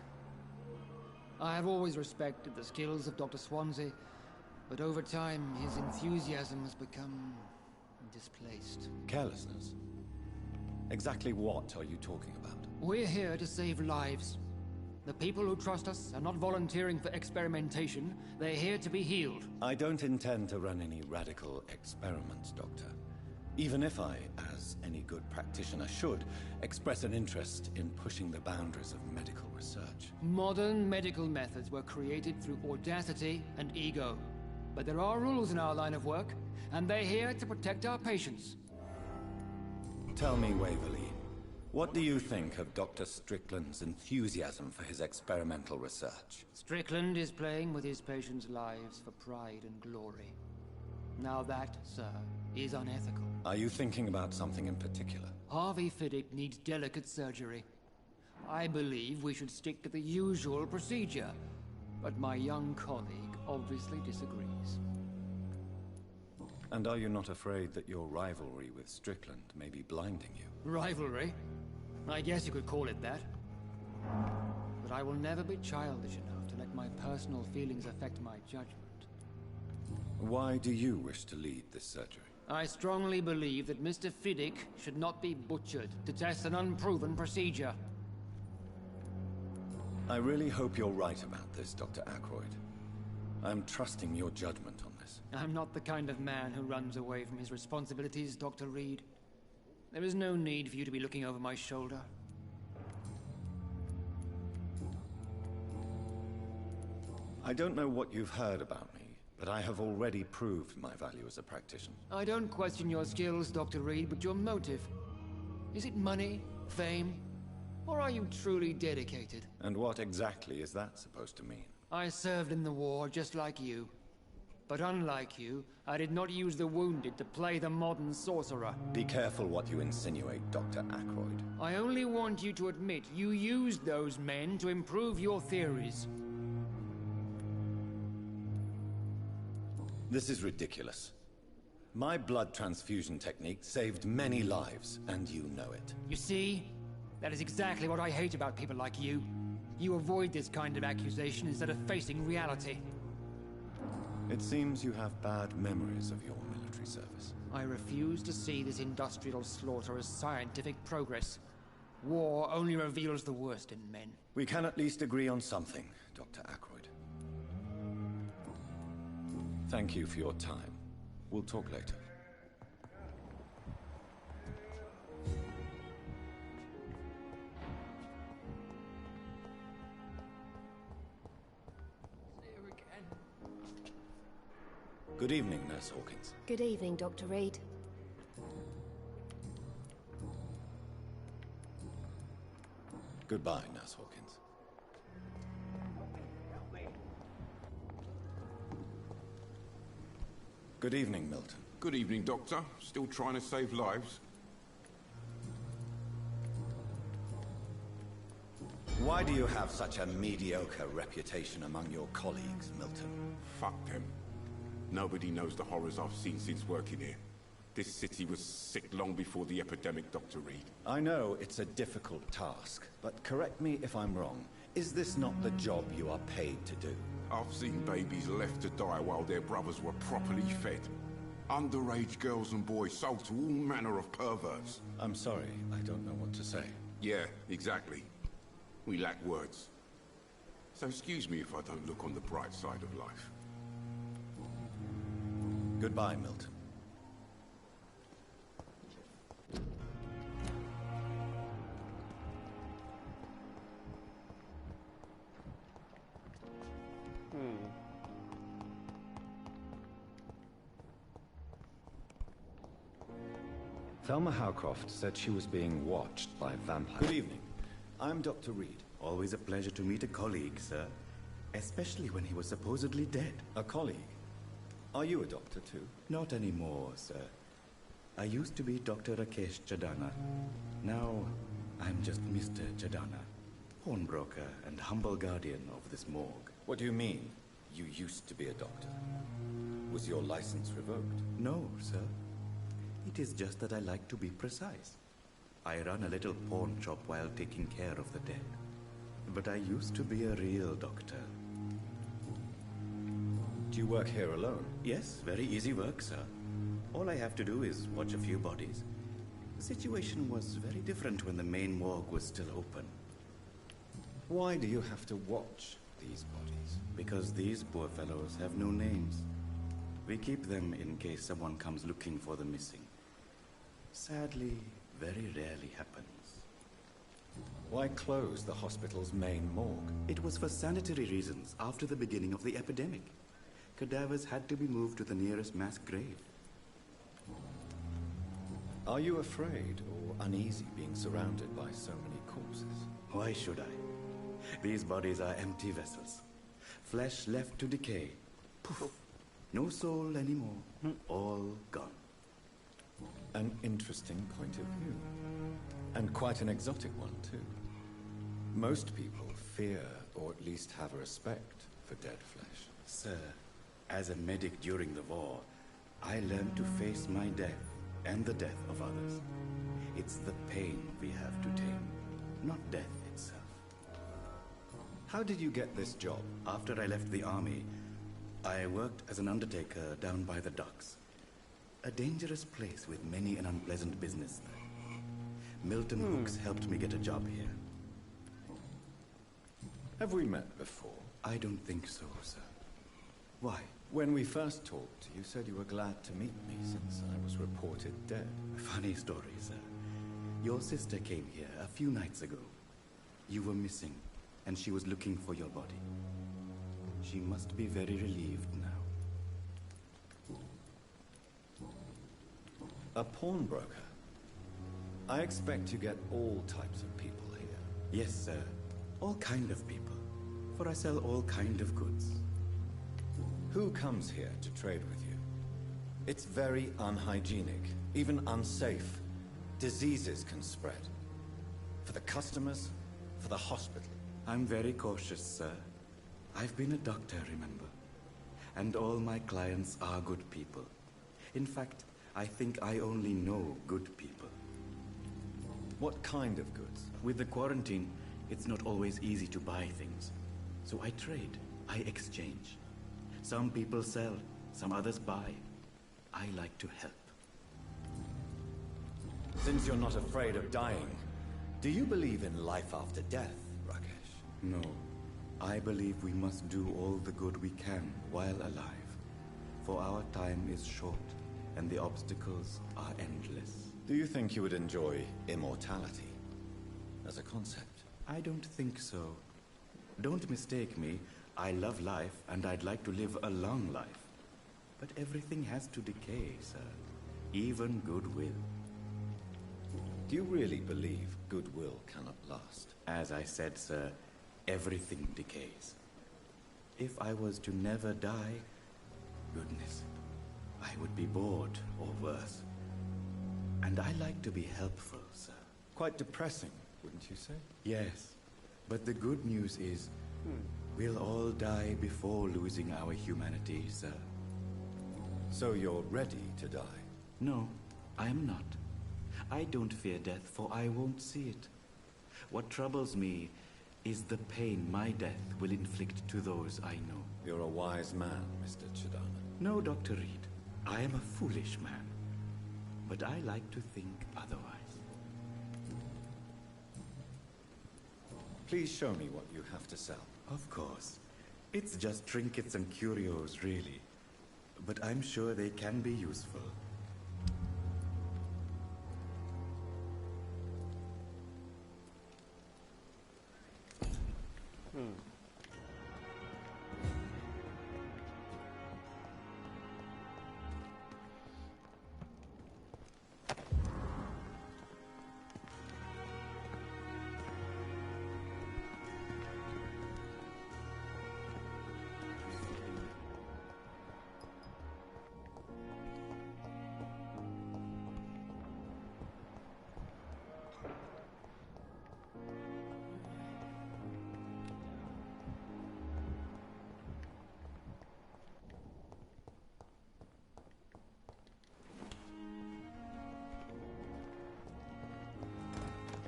I have always respected the skills of Dr. Swansea, but over time his enthusiasm has become displaced. Carelessness? Exactly what are you talking about? We're here to save lives. The people who trust us are not volunteering for experimentation. They're here to be healed. I don't intend to run any radical experiments, Doctor. Even if I, as any good practitioner should, express an interest in pushing the boundaries of medical research. Modern medical methods were created through audacity and ego. But there are rules in our line of work, and they're here to protect our patients. Tell me, Waverly, what do you think of Dr. Strickland's enthusiasm for his experimental research? Strickland is playing with his patients' lives for pride and glory. Now that, sir, is unethical. Are you thinking about something in particular? Harvey Fiddick needs delicate surgery. I believe we should stick to the usual procedure, but my young colleague obviously disagrees. And are you not afraid that your rivalry with Strickland may be blinding you? Rivalry? I guess you could call it that. But I will never be childish enough to let my personal feelings affect my judgment. Why do you wish to lead this surgery? I strongly believe that Mr. Fiddick should not be butchered to test an unproven procedure. I really hope you're right about this, Dr. Ackroyd. I'm trusting your judgment on this. I'm not the kind of man who runs away from his responsibilities, Dr. Reed. There is no need for you to be looking over my shoulder. I don't know what you've heard about me, but I have already proved my value as a practitioner. I don't question your skills, Dr. Reed, but your motive. Is it money, fame, or are you truly dedicated? And what exactly is that supposed to mean? I served in the war just like you. But unlike you, I did not use the wounded to play the modern sorcerer. Be careful what you insinuate, Dr. Ackroyd. I only want you to admit you used those men to improve your theories. This is ridiculous. My blood transfusion technique saved many lives, and you know it. You see? That is exactly what I hate about people like you. You avoid this kind of accusation instead of facing reality. It seems you have bad memories of your military service. I refuse to see this industrial slaughter as scientific progress. War only reveals the worst in men. We can at least agree on something, Dr. Ackroyd. Thank you for your time. We'll talk later. Good evening, Nurse Hawkins. Good evening, Dr. Reed. Goodbye, Nurse Hawkins. Good evening, Milton. Good evening, Doctor. Still trying to save lives? Why do you have such a mediocre reputation among your colleagues, Milton? Fuck them. Nobody knows the horrors I've seen since working here. This city was sick long before the epidemic, Dr. Reed. I know it's a difficult task, but correct me if I'm wrong. Is this not the job you are paid to do? I've seen babies left to die while their brothers were properly fed. Underage girls and boys sold to all manner of perverts. I'm sorry, I don't know what to say. Yeah, exactly. We lack words. So excuse me if I don't look on the bright side of life. Goodbye, Milton. Thelma Howcroft said she was being watched by Vampyr. Good evening. I'm Dr. Reed. Always a pleasure to meet a colleague, sir. Especially when he was supposedly dead. A colleague? Are you a doctor too? Not anymore, sir. I used to be Dr. Rakesh Chadana. Now, I'm just Mr. Chadana. Pawnbroker and humble guardian of this morgue. What do you mean, you used to be a doctor? Was your license revoked? No, sir. It is just that I like to be precise. I run a little pawn shop while taking care of the dead. But I used to be a real doctor. Do you work here alone? Yes, very easy work, sir. All I have to do is watch a few bodies. The situation was very different when the main morgue was still open. Why do you have to watch these bodies? Because these poor fellows have no names. We keep them in case someone comes looking for the missing. Sadly, very rarely happens. Why close the hospital's main morgue? It was for sanitary reasons after the beginning of the epidemic. Cadavers had to be moved to the nearest mass grave. Are you afraid or uneasy being surrounded by so many corpses? Why should I? These bodies are empty vessels. Flesh left to decay. Poof. No soul anymore. All gone. An interesting point of view. And quite an exotic one, too. Most people fear, or at least have a respect, for dead flesh. Sir, as a medic during the war, I learned to face my death and the death of others. It's the pain we have to tame, not death itself. How did you get this job? After I left the army, I worked as an undertaker down by the docks. A dangerous place with many an unpleasant business there. Milton Hooks helped me get a job here. Have we met before? I don't think so, sir. Why? When we first talked, you said you were glad to meet me since I was reported dead. Funny story, sir. Your sister came here a few nights ago. You were missing, and she was looking for your body. She must be very relieved now. A pawnbroker? I expect you get all types of people here. Yes, sir. All kind of people. For I sell all kind of goods. Who comes here to trade with you? It's very unhygienic, even unsafe. Diseases can spread. For the customers, for the hospital. I'm very cautious, sir. I've been a doctor, remember? And all my clients are good people. In fact, I think I only know good people. What kind of goods? With the quarantine, it's not always easy to buy things. So I trade, I exchange. Some people sell, some others buy. I like to help. Since you're not afraid of dying, do you believe in life after death, Rakesh? No. I believe we must do all the good we can while alive. For our time is short, and the obstacles are endless. Do you think you would enjoy immortality as a concept? I don't think so. Don't mistake me. I love life, and I'd like to live a long life. But everything has to decay, sir. Even goodwill. Do you really believe goodwill cannot last? As I said, sir, everything decays. If I was to never die, goodness, I would be bored or worse. And I like to be helpful, sir. Quite depressing, wouldn't you say? Yes, but the good news is we'll all die before losing our humanity, sir. So you're ready to die? No, I am not. I don't fear death, for I won't see it. What troubles me is the pain my death will inflict to those I know. You're a wise man, Mr. Chidana. No, Dr. Reed. I am a foolish man. But I like to think otherwise. Please show me what you have to sell. Of course. It's just trinkets and curios, really. But I'm sure they can be useful.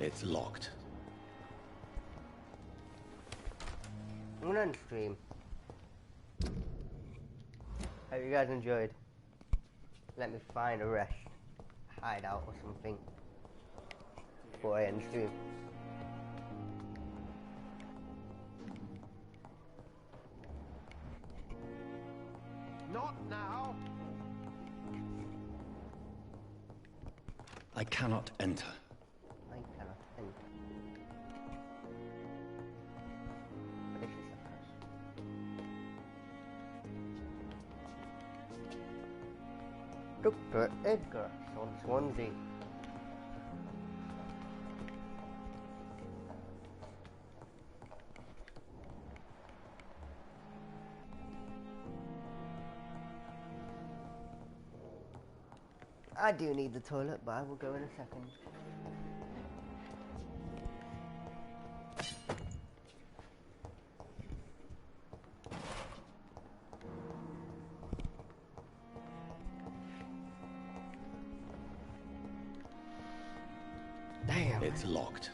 It's locked. I'm gonna end stream. Hope you guys enjoyed. Let me find a rest hideout or something before I end stream. Not now. I cannot enter. I cannot enter. But this is the house. Dr. Edgar on Swansea. I do need the toilet, but I will go in a second. Damn. It's locked.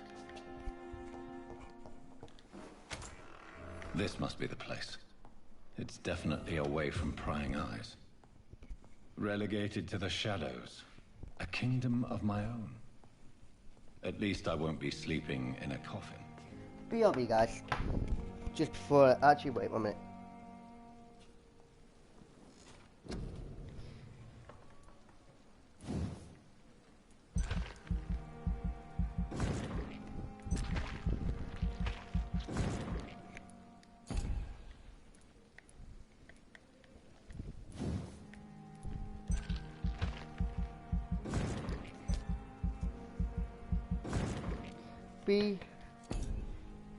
This must be the place. It's definitely away from prying eyes. Relegated to the shadows. A kingdom of my own. At least I won't be sleeping in a coffin. BRB, guys. Just before... Actually, wait 1 minute.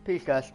Peace, guys.